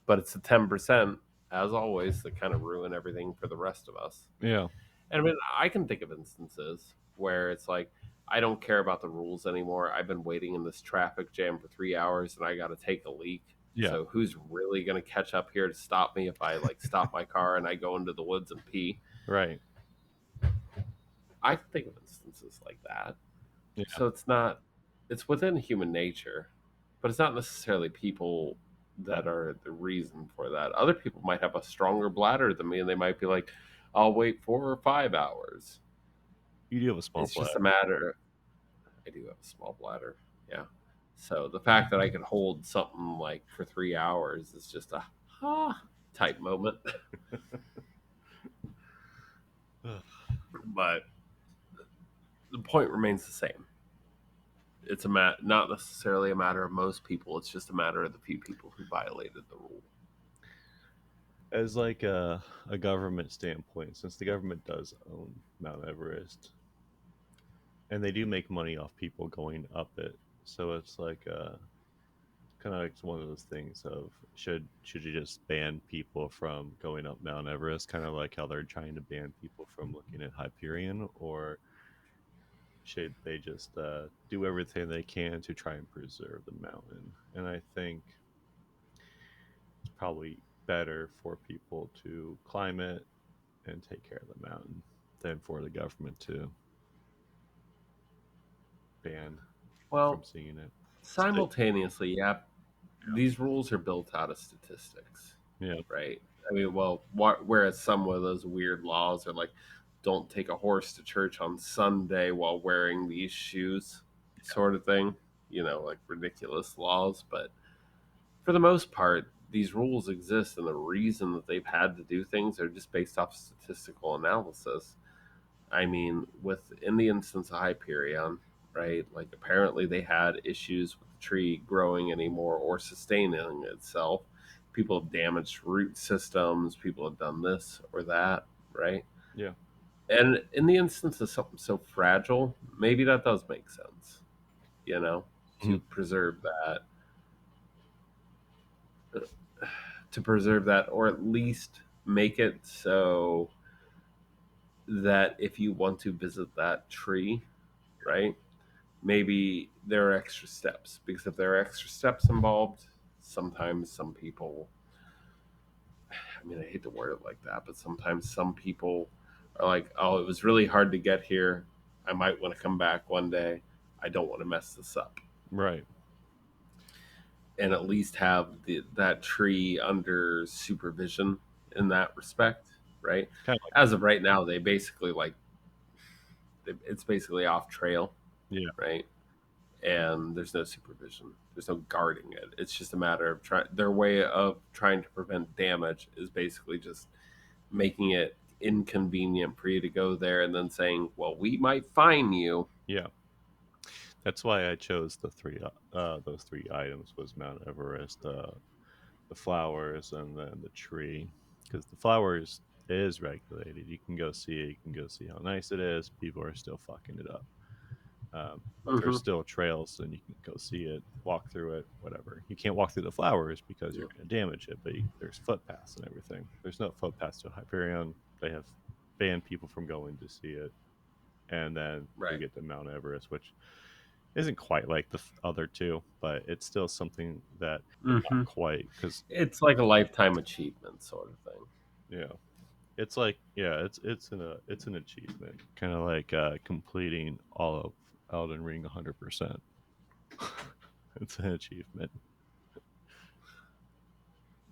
But it's the 10%, as always, that kind of ruin everything for the rest of us. Yeah. And I mean, I can think of instances where it's like, I don't care about the rules anymore. I've been waiting in this traffic jam for 3 hours and I got to take a leak. Yeah. So who's really going to catch up here to stop me if I like stop my car and I go into the woods and pee? Right. I can think of instances like that. Yeah. So it's within human nature, but it's not necessarily people that are the reason for that. Other people might have a stronger bladder than me and they might be like, I'll wait 4 or 5 hours. You do have a small It's just a bladder. matter. I do have a small bladder. Yeah. So the fact that I can hold something like for 3 hours is just a type moment. Ugh. But the point remains the same. It's not necessarily a matter of most people. It's just a matter of the few people who violated the rule. As like a government standpoint, since the government does own Mount Everest, and they do make money off people going up it, so it's like kind of like one of those things of should you just ban people from going up Mount Everest, kind of like how they're trying to ban people from looking at Hyperion, or should they just do everything they can to try and preserve the mountain? And I think it's probably better for people to climb it and take care of the mountain than for the government to ban from Well, seeing it. So, simultaneously, yeah, these rules are built out of statistics, yeah, right? I mean, well, whereas some of those weird laws are like, don't take a horse to church on Sunday while wearing these shoes, sort of thing, like ridiculous laws. But for the most part, these rules exist, and the reason that they've had to do things are just based off statistical analysis. I mean, in the instance of Hyperion, right? Like apparently they had issues with the tree growing anymore or sustaining itself. People have damaged root systems. People have done this or that, right? yeah, And in the instance of something so fragile, maybe that does make sense, mhm, to preserve that, or at least make it so that if you want to visit that tree, right, maybe there are extra steps, because if there are extra steps involved, sometimes some people, I mean, I hate to word it like that, but sometimes some people are like, oh, it was really hard to get here. I might want to come back one day. I don't want to mess this up. Right. And at least have that tree under supervision in that respect, right? Kind of like, As of right now, they basically like, it's basically off trail, yeah. right? And there's no supervision. There's no guarding it. It's just a matter of trying. Their way of trying to prevent damage is basically just making it inconvenient for you to go there, and then saying, "Well, we might fine you." Yeah. That's why I chose those three items was Mount Everest, the flowers, and then the tree. Because the flowers is regulated. You can go see it. You can go see how nice it is. People are still fucking it up. But there's Hmm. still trails, and you can go see it, walk through it, whatever. You can't walk through the flowers because you're going to damage it, but there's footpaths and everything. There's no footpaths to Hyperion. They have banned people from going to see it. And then you Right. get to Mount Everest, which isn't quite like the other two, but it's still something that Hmm. not quite because It's like a lifetime achievement sort of thing. yeah, it's like it's an achievement, kind of like completing all of Elden Ring 100%. It's an achievement.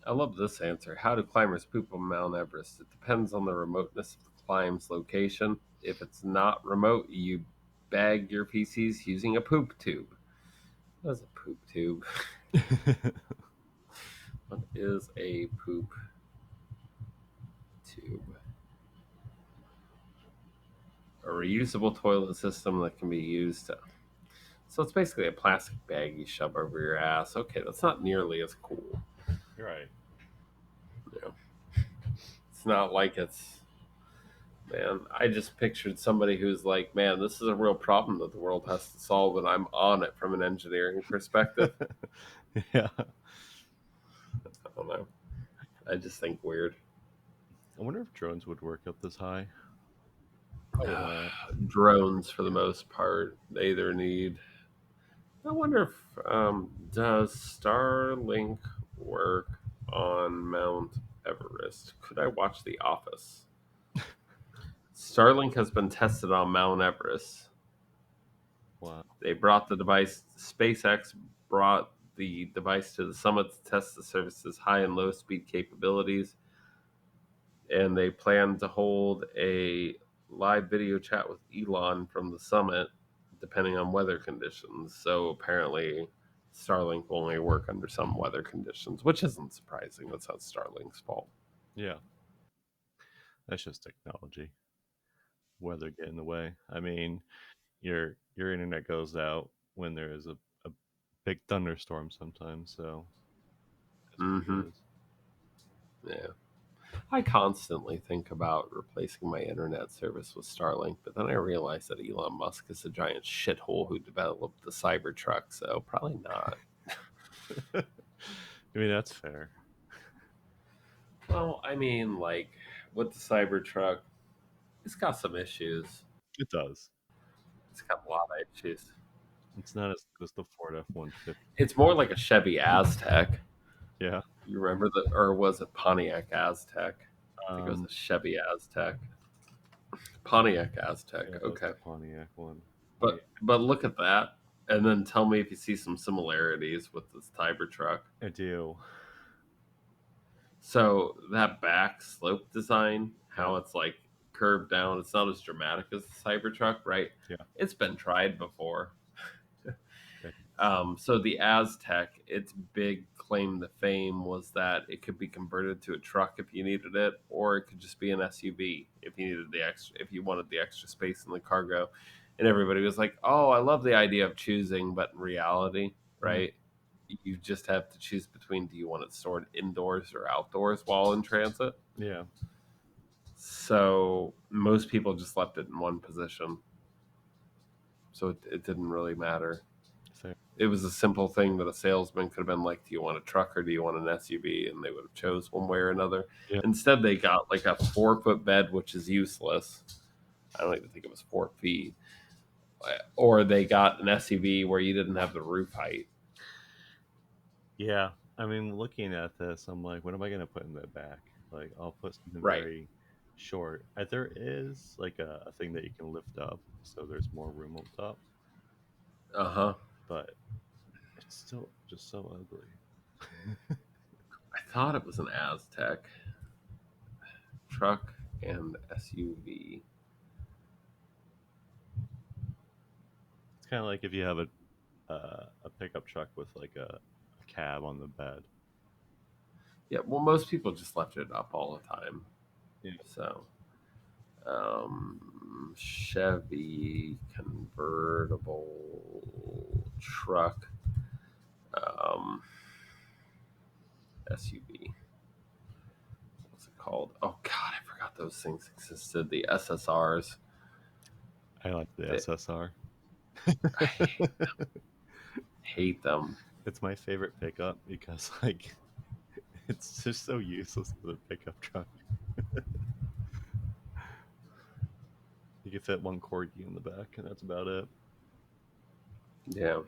I love this answer. How do climbers poop on Mount Everest? It depends on the remoteness of the climb's location. If it's not remote, you bag your PCs using a poop tube. What is a poop tube? What is a poop tube? A reusable toilet system that can be used to. So it's basically a plastic bag you shove over your ass. Okay, that's not nearly as cool. Right. You know, it's not like it's. Man, I just pictured somebody who's like, man, this is a real problem that the world has to solve, and I'm on it from an engineering perspective. Yeah. I don't know. I just think weird. I wonder if drones would work up this high. Probably not. Drones, for the most part, they either need. I wonder if does Starlink work on Mount Everest? Could I watch The Office? Starlink has been tested on Mount Everest. Wow. They brought the device. SpaceX brought the device to the summit to test the service's high and low speed capabilities, and they plan to hold a live video chat with Elon from the summit, depending on weather conditions. So apparently, Starlink will only work under some weather conditions, which isn't surprising. That's not Starlink's fault. Yeah. That's just technology. Weather get in the way. I mean, your internet goes out when there is a big thunderstorm sometimes, so that's what Hmm. it is. Yeah. I constantly think about replacing my internet service with Starlink, but then I realize that Elon Musk is a giant shithole who developed the Cybertruck, so probably not. I mean, that's fair. Well, I mean, like with the Cybertruck, it's got some issues. It does. It's got a lot of issues. It's not as good as the Ford F-150. It's more like a Chevy Aztec. Yeah. You remember the, or was it Pontiac Aztec? I think it was Um. a Chevy Aztec. Pontiac Aztec. Yeah, that's Okay, the Pontiac one. Yeah, but look at that, and then tell me if you see some similarities with this Cybertruck. I do. So that back slope design, Yeah. how it's like curved down, it's not as dramatic as the Cybertruck, right? Yeah. It's been tried before. Okay. So the Aztec, its big claim to fame was that it could be converted to a truck if you needed it, or it could just be an SUV if you needed the extra, if you wanted the extra space in the cargo. And everybody was like, "Oh, I love the idea of choosing," but in reality, Mhm. right? You just have to choose between, do you want it stored indoors or outdoors while in transit? Yeah. So most people just left it in one position. So it didn't really matter. Fair. It was a simple thing that a salesman could have been like, do you want a truck or do you want an SUV? And they would have chose one way or another. Yeah. Instead, they got like a 4-foot bed, which is useless. I don't even think it was 4 feet. Or they got an SUV where you didn't have the roof height. Yeah, I mean, looking at this, I'm like, what am I gonna put in the back? Like, I'll put something Right. very short. There is like a thing that you can lift up, so there's more room up top, Uh huh. but it's still just so ugly. I thought it was an Aztec truck and SUV. It's kind of like if you have a pickup truck with like a cab on the bed. Yeah, well, most people just left it up all the time. Yeah. So, Chevy convertible truck, um, SUV. What's it called? Oh God, I forgot those things existed. The SSRs. I like the They, SSR. I hate them. It's my favorite pickup because like it's just so useless as a pickup truck. You can fit one corgi in the back, and that's about it. Yeah,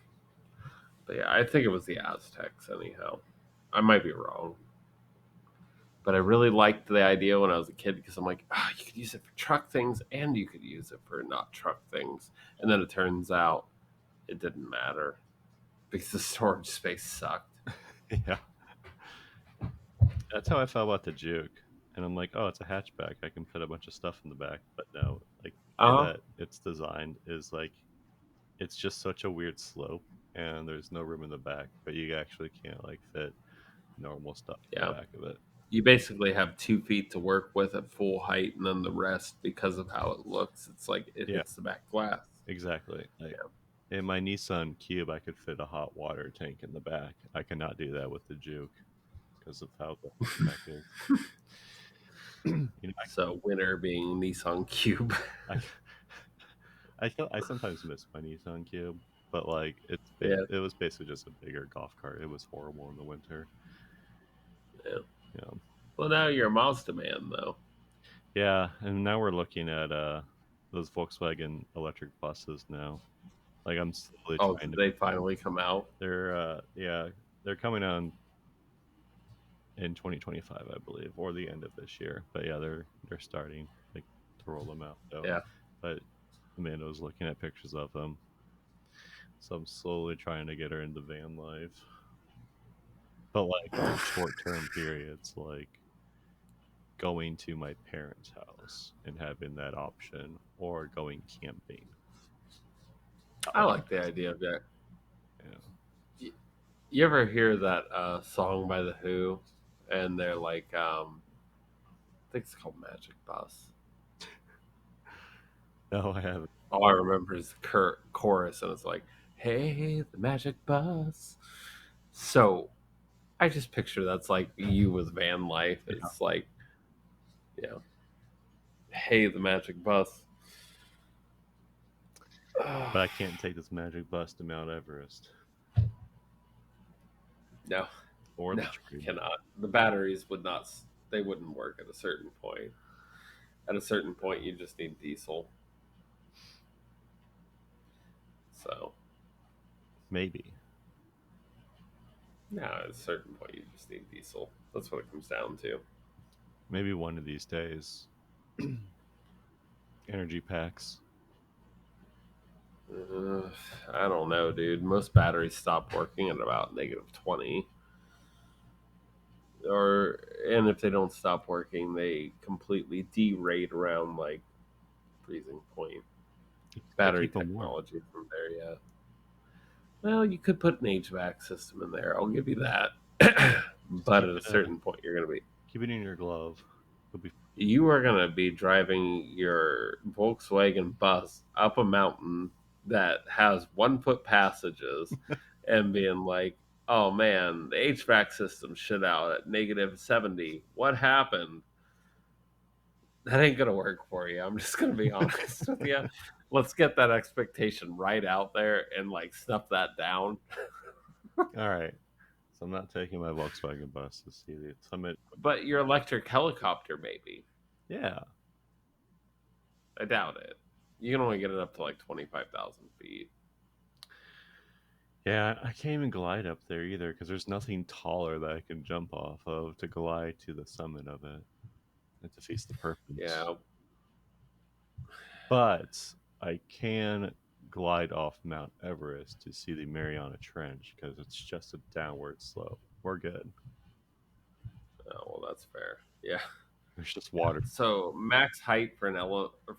but yeah, I think it was the Aztecs. Anyhow, I might be wrong. But I really liked the idea when I was a kid because I'm like, you could use it for truck things and you could use it for not truck things. And then it turns out it didn't matter because the storage space sucked. Yeah, that's how I felt about the Juke. And I'm like, oh, it's a hatchback. I can fit a bunch of stuff in the back. But no, like the Uh way huh. that it's designed is like it's just such a weird slope, and there's no room in the back. But you actually can't like fit normal stuff in the Yeah. back of it. You basically have 2 feet to work with at full height, and then the rest, because of how it looks, it's like it Yeah, hits the back glass. exactly. Like Yeah. in my Nissan Cube, I could fit a hot water tank in the back. I cannot do that with the Juke because of how the back is. you know, So, winner being Nissan Cube. I I sometimes miss my Nissan Cube, but like Yeah. it was basically just a bigger golf cart. It was horrible in the winter. Yeah. Yeah, Well, now you're a Mazda man, though. yeah, and now we're looking at those Volkswagen electric buses now. Like I'm slowly Oh, trying did to. they finally come out? They're yeah, they're coming on in 2025, I believe, or the end of this year. But yeah, they're starting like to roll them out. So, Yeah. but Amanda was looking at pictures of them, so I'm slowly trying to get her into van life. But like for short term periods, like going to my parents' house and having that option, or going camping. I like the idea of that. Yeah. You ever hear that song by The Who? And they're like, I think it's called Magic Bus. No, I haven't. All I remember is the chorus, and it's like, hey, the Magic Bus. So I just picture that's like you with van life. Yeah. It's like, you know, hey, the Magic Bus. But I can't take this magic bus to Mount Everest No, or no, the you tree. cannot. The batteries would not, they wouldn't work at a certain point. At a certain point, you just need diesel. So, Maybe. no, at a certain point, you just need diesel. That's what it comes down to. Maybe one of these days. Energy packs. Uh, I don't know, dude. Most batteries stop working at about -20. Or, and if they don't stop working, they completely derate around like freezing point. You just gotta Battery keep them warm. technology from there yet. Well, you could put an HVAC system in there. I'll give you that. Just But at a certain point, keep it in your glove. It'll be you are gonna be driving your Volkswagen bus up a mountain that has 1 foot passages and being like, oh man, the HVAC system shit out at -70. What happened? That ain't gonna work for you. I'm just gonna be honest with you. Let's get that expectation right out there and like stuff that down. all right. So I'm not taking my Volkswagen bus to see the summit. But your electric helicopter, maybe. Yeah, I doubt it. You can only get it up to like 25,000 feet. Yeah, I can't even glide up there either because there's nothing taller that I can jump off of to glide to the summit of it. It defeats the purpose. Yeah. But I can glide off Mount Everest to see the Mariana Trench because it's just a downward slope. We're good. Oh, well, that's fair. Yeah. There's just Yeah. water. So max height for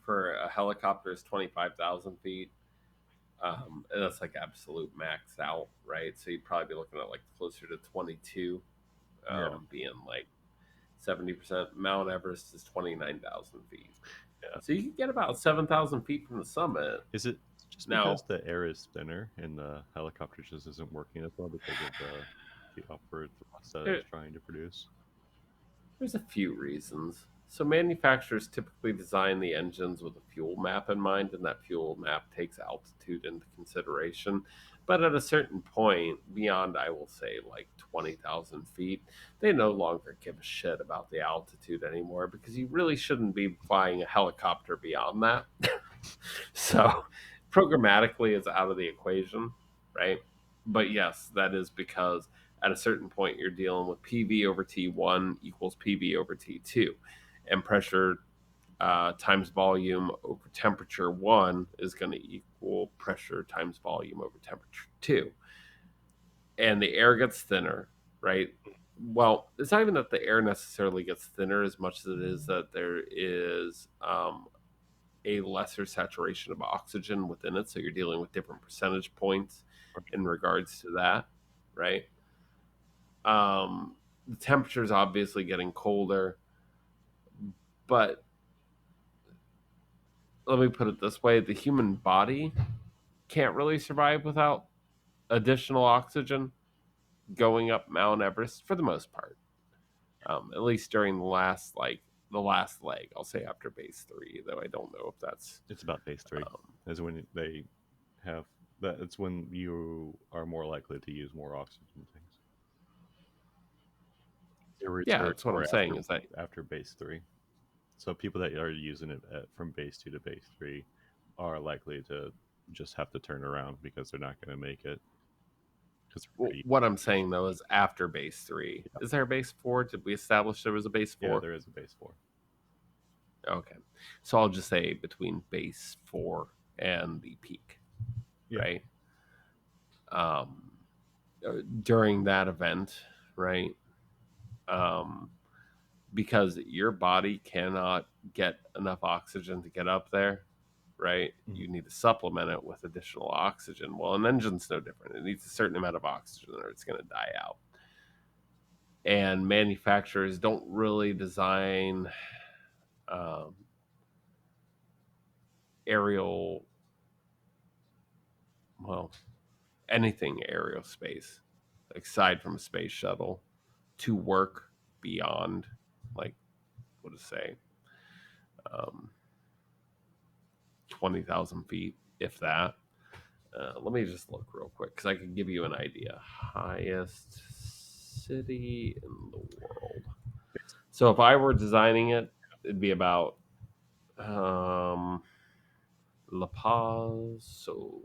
for a helicopter is 25,000 feet. And that's like absolute max out, right? So you'd probably be looking at like closer to 22, Yeah, being like 70%. Mount Everest is 29,000 feet. yeah. So you can get about 7,000 feet from the summit. Is it just because Now, the air is thinner and the helicopter just isn't working as well because of the upward thrust that there, it's trying to produce? there's a few reasons. So manufacturers typically design the engines with a fuel map in mind, and that fuel map takes altitude into consideration. But at a certain point, beyond, I will say, like 20,000 feet, they no longer give a shit about the altitude anymore because you really shouldn't be flying a helicopter beyond that. So programmatically, it's out of the equation, right? But yes, that is because at a certain point, you're dealing with PV over T1 equals PV over T2. And pressure times volume over temperature 1 is going to equal pressure times volume over temperature 2. And the air gets thinner, right? Well, it's not even that the air necessarily gets thinner as much as it is that there is a lesser saturation of oxygen within it. So you're dealing with different percentage points in regards to that, right? The temperature is obviously getting colder, but let me put it this way: the human body can't really survive without additional oxygen going up Mount Everest for the most part. At least during the last leg, I'll say after base 3, though I don't know if that's It's about phase three. um, Is when they have that. It's when you are more likely to use more oxygen things. Your yeah, research that's what I'm or saying is that after base three. So people that are using it from base two to base three are likely to just have to turn around because they're not going to make it because they're well, already what I'm using saying though is after base 3. Is there a base 4? Did we establish there was a base Yeah, 4? there is a base four. Okay. So I'll just say between base 4 and the peak, Yeah. right? Um, During that event, right? Um, because your body cannot get enough oxygen to get up there, right? Mhm. You need to supplement it with additional oxygen. Well, an engine's no different. It needs a certain amount of oxygen or it's going to die out. And manufacturers don't really design um, aerial, well, anything aerospace aside from a space shuttle to work beyond, like, what to say, um, 20,000 feet, if that. Let me just look real quick because I can give you an idea. Highest city in the world. So if I were designing it, it'd be about La Paz. So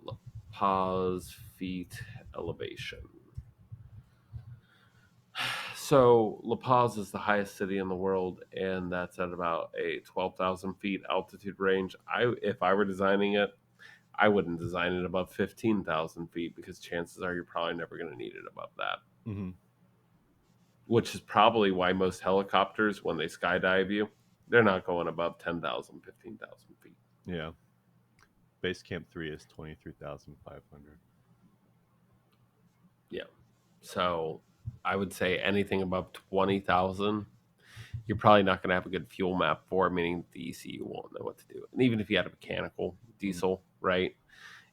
La Paz feet elevation. So La Paz is the highest city in the world, and that's at about a 12,000 feet altitude range. If I were designing it, I wouldn't design it above 15,000 feet because chances are you're probably never going to need it above that. Mm-hmm. Which is probably why most helicopters, when they skydive you, they're not going above 10,000, 15,000 feet. Yeah. Base camp three is 23,500. Yeah. So I would say anything above 20,000, you're probably not going to have a good fuel map for, meaning the ECU won't know what to do. And even if you had a mechanical Mm-hmm. diesel, right,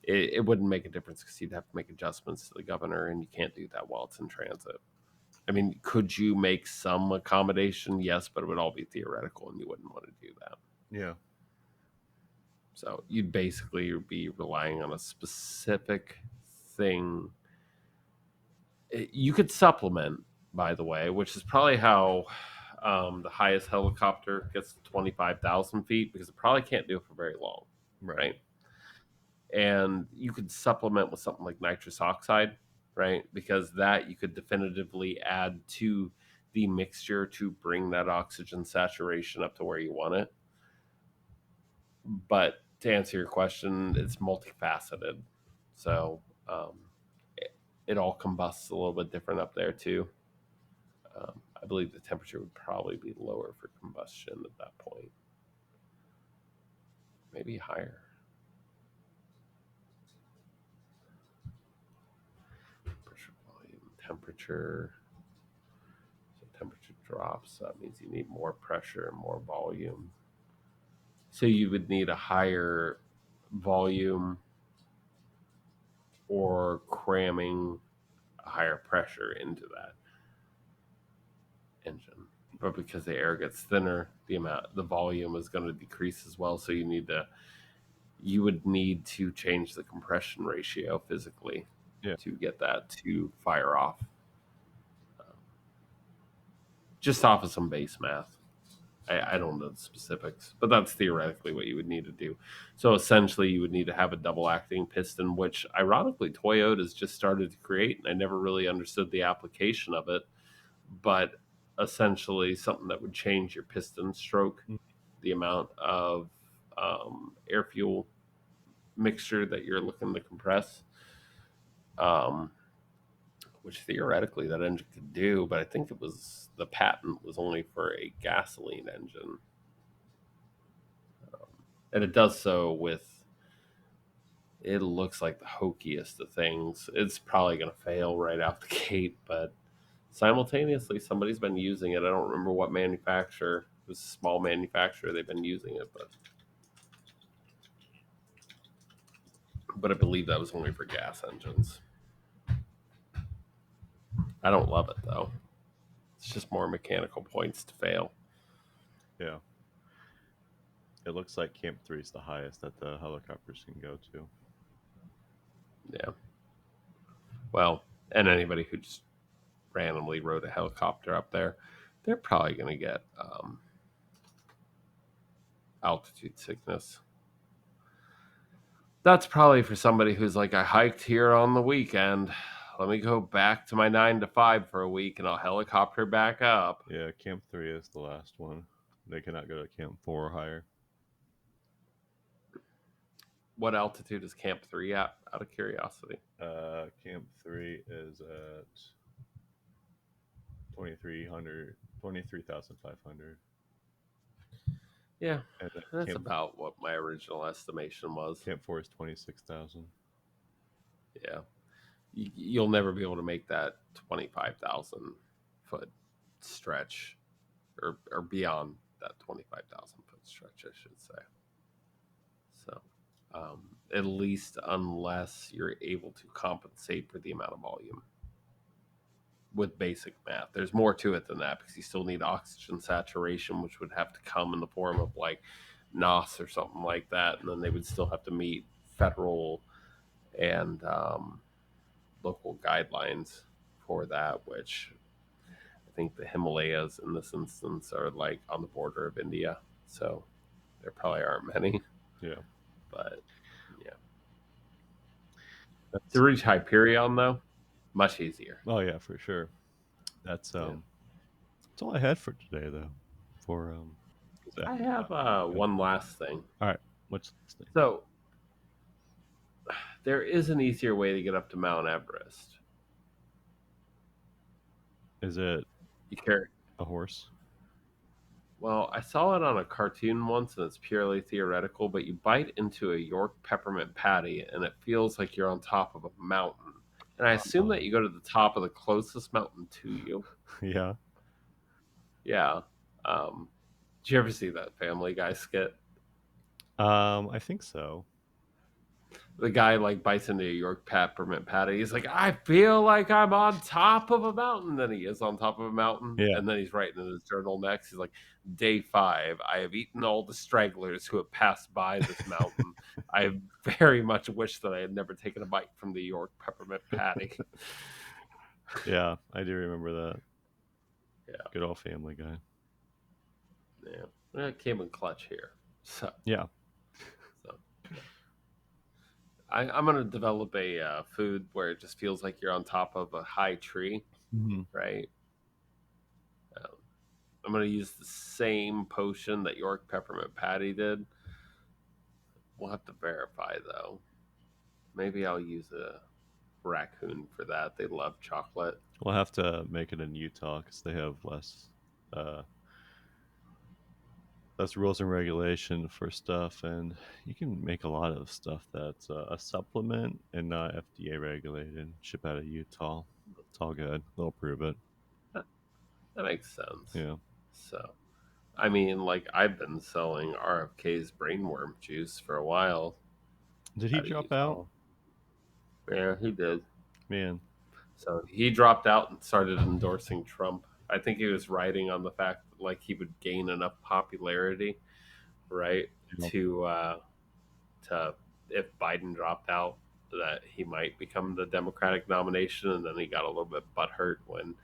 it wouldn't make a difference because you'd have to make adjustments to the governor, and you can't do that while it's in transit. I mean, could you make some accommodation? Yes, but it would all be theoretical, and you wouldn't want to do that. Yeah. So you'd basically be relying on a specific thing. You could supplement, by the way, which is probably how The highest helicopter gets to 25,000 feet because it probably can't do it for very long, Right. right? And you could supplement with something like nitrous oxide, right? Because that you could definitively add to the mixture to bring that oxygen saturation up to where you want it. But to answer your question, it's multifaceted. So it all combusts a little bit different up there too. I believe the temperature would probably be lower for combustion at that point, maybe higher. Pressure, volume, temperature. So temperature drops. That means you need more pressure and more volume. So you would need a higher volume or cramming a higher pressure into that engine. But because the air gets thinner, the volume is going to decrease as well. So you would need to change the compression ratio physically Yeah. to get that to fire off. Just off of some base math. I don't know the specifics, but that's theoretically what you would need to do. So essentially, you would need to have a double acting piston, which ironically Toyota's just started to create, and I never really understood the application of it. But essentially, something that would change your piston stroke, Mm. the amount of air fuel mixture that you're looking to compress, um, which theoretically that engine could do. But I think the patent was only for a gasoline engine. And it does so with, it looks like the hokiest of things. It's probably going to fail right out the gate, but simultaneously somebody's been using it. I don't remember what manufacturer. It was a small manufacturer. They've been using it, but I believe that was only for gas engines. I don't love it though. It's just more mechanical points to fail. Yeah. It looks like Camp 3 is the highest that the helicopters can go to. Yeah. Well, and anybody who just randomly rode a helicopter up there, they're probably going to get altitude sickness. That's probably for somebody who's like, I hiked here on the weekend. Let me go back to my 9 to 5 for a week and I'll helicopter back up. Yeah, Camp 3 is the last one. They cannot go to Camp 4 or higher. What altitude is Camp 3 at, out of curiosity? Camp 3 is at 2300, 23,500. Yeah, And then that's about what my original estimation was. Camp 4 is 26,000. Yeah. You'll never be able to make that 25,000 foot stretch or beyond that 25,000 foot stretch, I should say. So, at least unless you're able to compensate for the amount of volume with basic math. There's more to it than that because you still need oxygen saturation, which would have to come in the form of like NOS or something like that. And then they would still have to meet federal and local guidelines for that, which I think the Himalayas in this instance are like on the border of India. So there probably aren't many. Yeah. But yeah. That's, To reach Hyperion, though, much easier. oh, yeah, for sure. That's that's all I had for today, though. For I have one last thing. All right, what's this thing? So there is an easier way to get up to Mount Everest. Is it You care? a horse? Well, I saw it on a cartoon once, and it's purely theoretical. But you bite into a York peppermint patty, and it feels like you're on top of a mountain. And I assume that you go to the top of the closest mountain to you. Yeah. Yeah. Did you ever see that Family Guy skit? I think so. The guy like bites into a York peppermint patty. He's like, I feel like I'm on top of a mountain. Then he is on top of a mountain. Yeah. And then he's writing in his journal next. He's like, Day 5, I have eaten all the stragglers who have passed by this mountain. I very much wish that I had never taken a bite from the York peppermint patty. Yeah, I do remember that. Yeah. Good old Family Guy. Yeah, it came in clutch here. Yeah. So I'm gonna develop a food where it just feels like you're on top of a high tree, Hmm. right? Um, I'm gonna use the same potion that York Peppermint Patty did. We'll have to verify though. Maybe I'll use a raccoon for that. They love chocolate. We'll have to make it in Utah because they have uh, less rules and regulation for stuff, and you can make a lot of stuff that's a supplement and not FDA regulated. Ship out of Utah. It's all good. They'll approve it. That, that makes sense. Yeah. So, I mean, like I've been selling RFK's brainworm juice for a while Did he out of drop out? Utah. Yeah, he did. Man. So he dropped out and started endorsing Trump. I think he was riding on the fact that like he would gain enough popularity, right, Yeah. to if Biden dropped out, that he might become the Democratic nomination, and then he got a little bit butthurt when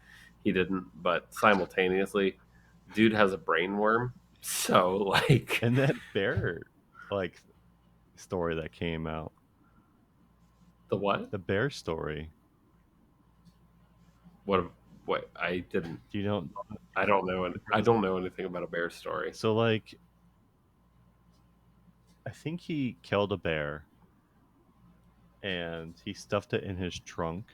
he didn't. But simultaneously, dude has a brain worm, so like And that bear, like, story that came out. the what? The bear story. What? What? I didn't. You don't. I don't know. I don't know anything about a bear story. So, like, I think he killed a bear and he stuffed it in his trunk.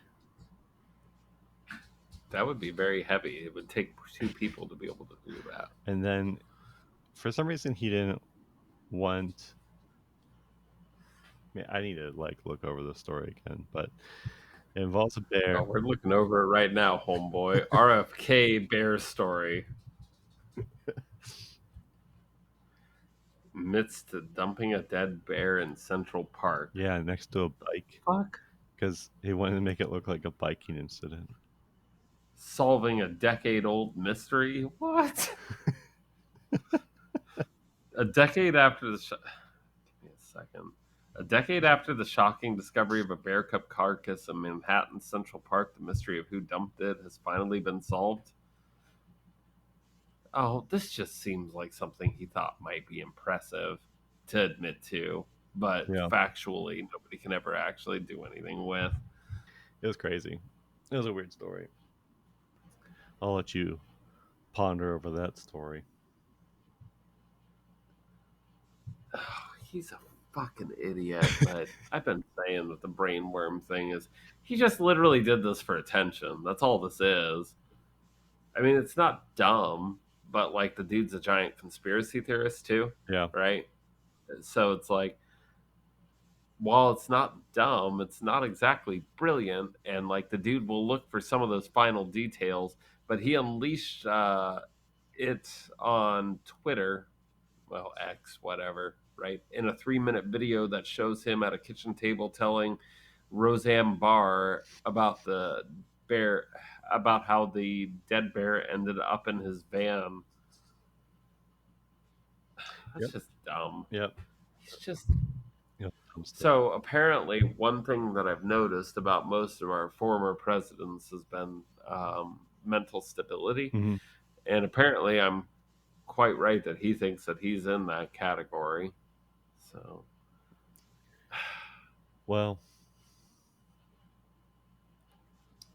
That would be very heavy. It would take two people to be able to do that. And then for some reason, he didn't want. I need to, like, look over the story again, but it involves a bear. Oh, we're looking over it right now, homeboy. RFK bear story. Amidst dumping a dead bear in Central Park. Yeah, next to a bike Fuck. because he wanted to make it look like a biking incident. Solving a decade-old mystery. What? A decade after the. Give me a second. A decade after the shocking discovery of a bear cub carcass in Manhattan Central Park, the mystery of who dumped it has finally been solved. Oh, this just seems like something he thought might be impressive to admit to, but Yeah, factually, nobody can ever actually do anything with. it was crazy. It was a weird story. I'll let you ponder over that story. Oh, he's a fucking idiot, but I've been saying that the brainworm thing is he just literally did this for attention. That's all this is. I mean, it's not dumb, but like the dude's a giant conspiracy theorist too, Yeah, right? So it's like while it's not dumb, it's not exactly brilliant. And like the dude will look for some of those final details, but he unleashed it on Twitter, well, X, whatever, right? In a 3-minute video that shows him at a kitchen table telling Roseanne Barr about the bear, about how the dead bear ended up in his van. That's yep, just dumb. yep. He's just Yep. I'm still. So apparently, one thing that I've noticed about most of our former presidents has been mental stability, Mhm. and apparently, I'm quite right that he thinks that he's in that category. So, Well,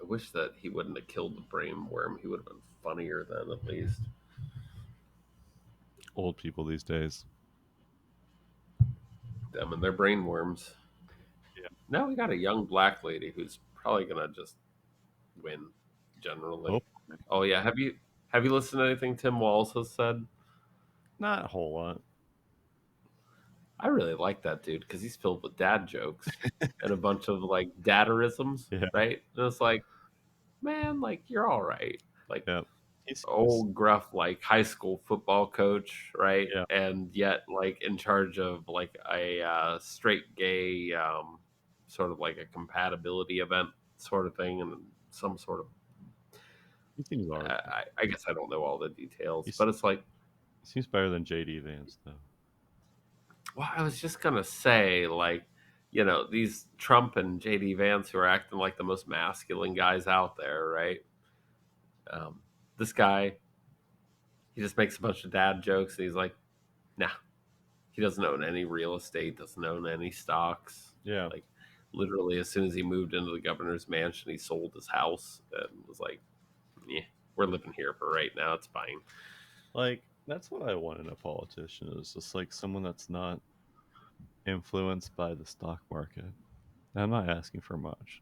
I wish that he wouldn't have killed the brain worm. He would have been funnier then, at least. old people these days. Them and their brain worms. Yeah. Now we got a young black lady who's probably gonna just win. Oh, Generally. Oh yeah. Have you listened to anything Tim Walz has said? not a whole lot. I really like that dude because he's filled with dad jokes and a bunch of like dadderisms, Yeah, right? And it's like, man, like you're all right. Like yeah. He's old gruff like high school football coach, right? yeah. And yet like in charge of like a straight gay sort of like a compatibility event sort of thing and some sort of He seems alright. I guess I don't know all the details, He's, but it's like he seems better than JD Vance, though. well, I was just gonna say, like, these Trump and JD Vance who are acting like the most masculine guys out there, right? Um, this guy, He just makes a bunch of dad jokes. And he's like, nah, he doesn't own any real estate, doesn't own any stocks. Yeah. Like, literally, as soon as he moved into the governor's mansion, he sold his house and was like, yeah, we're living here for right now. It's fine. Like, that's what I want in a politician, is just like someone that's not influenced by the stock market. I'm not asking for much.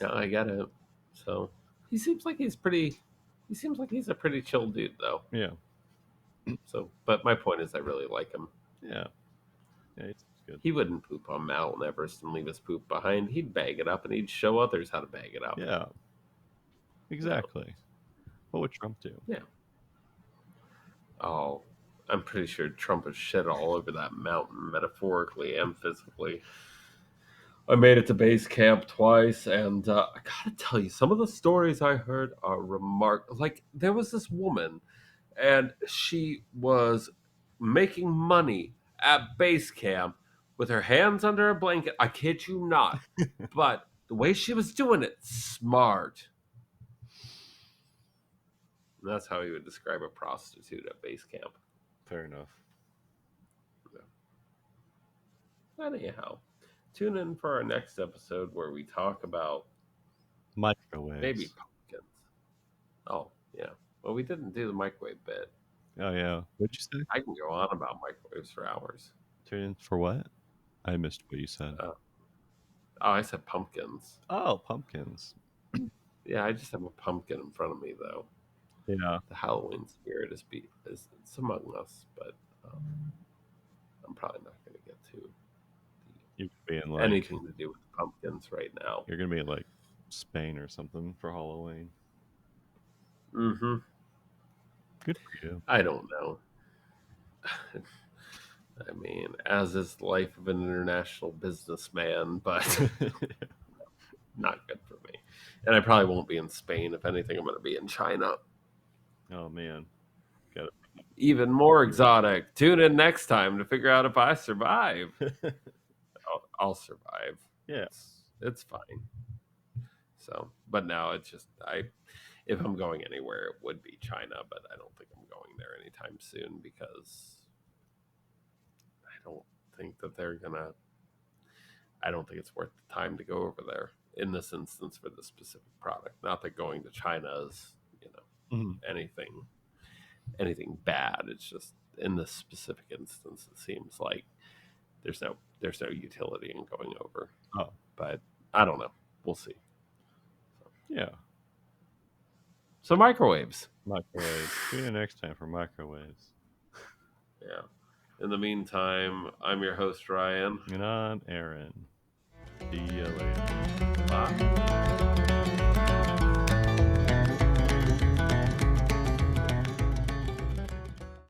Yeah, I get it. So he seems like he's pretty. He seems like he's a pretty chill dude, though. Yeah. So, but my point is, I really like him. Yeah. Yeah, it's good. He wouldn't poop on Mount Everest and leave his poop behind. He'd bag it up and he'd show others how to bag it up. Yeah. Exactly. What would Trump do? Yeah. Oh, I'm pretty sure Trump has shit all over that mountain, metaphorically and physically. I made it to base camp twice, and I gotta tell you, some of the stories I heard are remarkable. Like, there was this woman, and she was making money at base camp with her hands under a blanket. I kid you not. But the way she was doing it, smart. And that's how he would describe a prostitute at base camp. Fair enough. Anyhow, tune in for our next episode where we talk about Microwaves. maybe pumpkins. Oh, yeah. Well, we didn't do the microwave bit. Oh, yeah. What'd you say? I can go on about microwaves for hours. Tune in for what? I missed what you said. Oh, I said pumpkins. Oh, pumpkins. Yeah, I just have a pumpkin in front of me, though. Yeah. The Halloween spirit is it's among us, but I'm probably not going to get to You could be in like anything to do with pumpkins right now. You're gonna be in like Spain or something for Halloween. Mm-hmm. Good for you. I don't know. I mean, as is the life of an international businessman, but not good for me. And I probably won't be in Spain. If anything, I'm going to be in China. Oh man. Even more exotic. Tune in next time to figure out if I survive. I'll survive. Yeah. It's fine. So, but now it's just if I'm going anywhere, it would be China, but I don't think I'm going there anytime soon because I don't think that they're gonna. I don't think it's worth the time to go over there in this instance for the specific product. Not that going to China is, anything bad. It's just in this specific instance, it seems like there's no utility in going over. Oh, but I don't know. We'll see. Yeah. So microwaves. Microwaves. Tune in next time for microwaves. Yeah. In the meantime, I'm your host, Ryan. And I'm Aaron. See you later. Bye.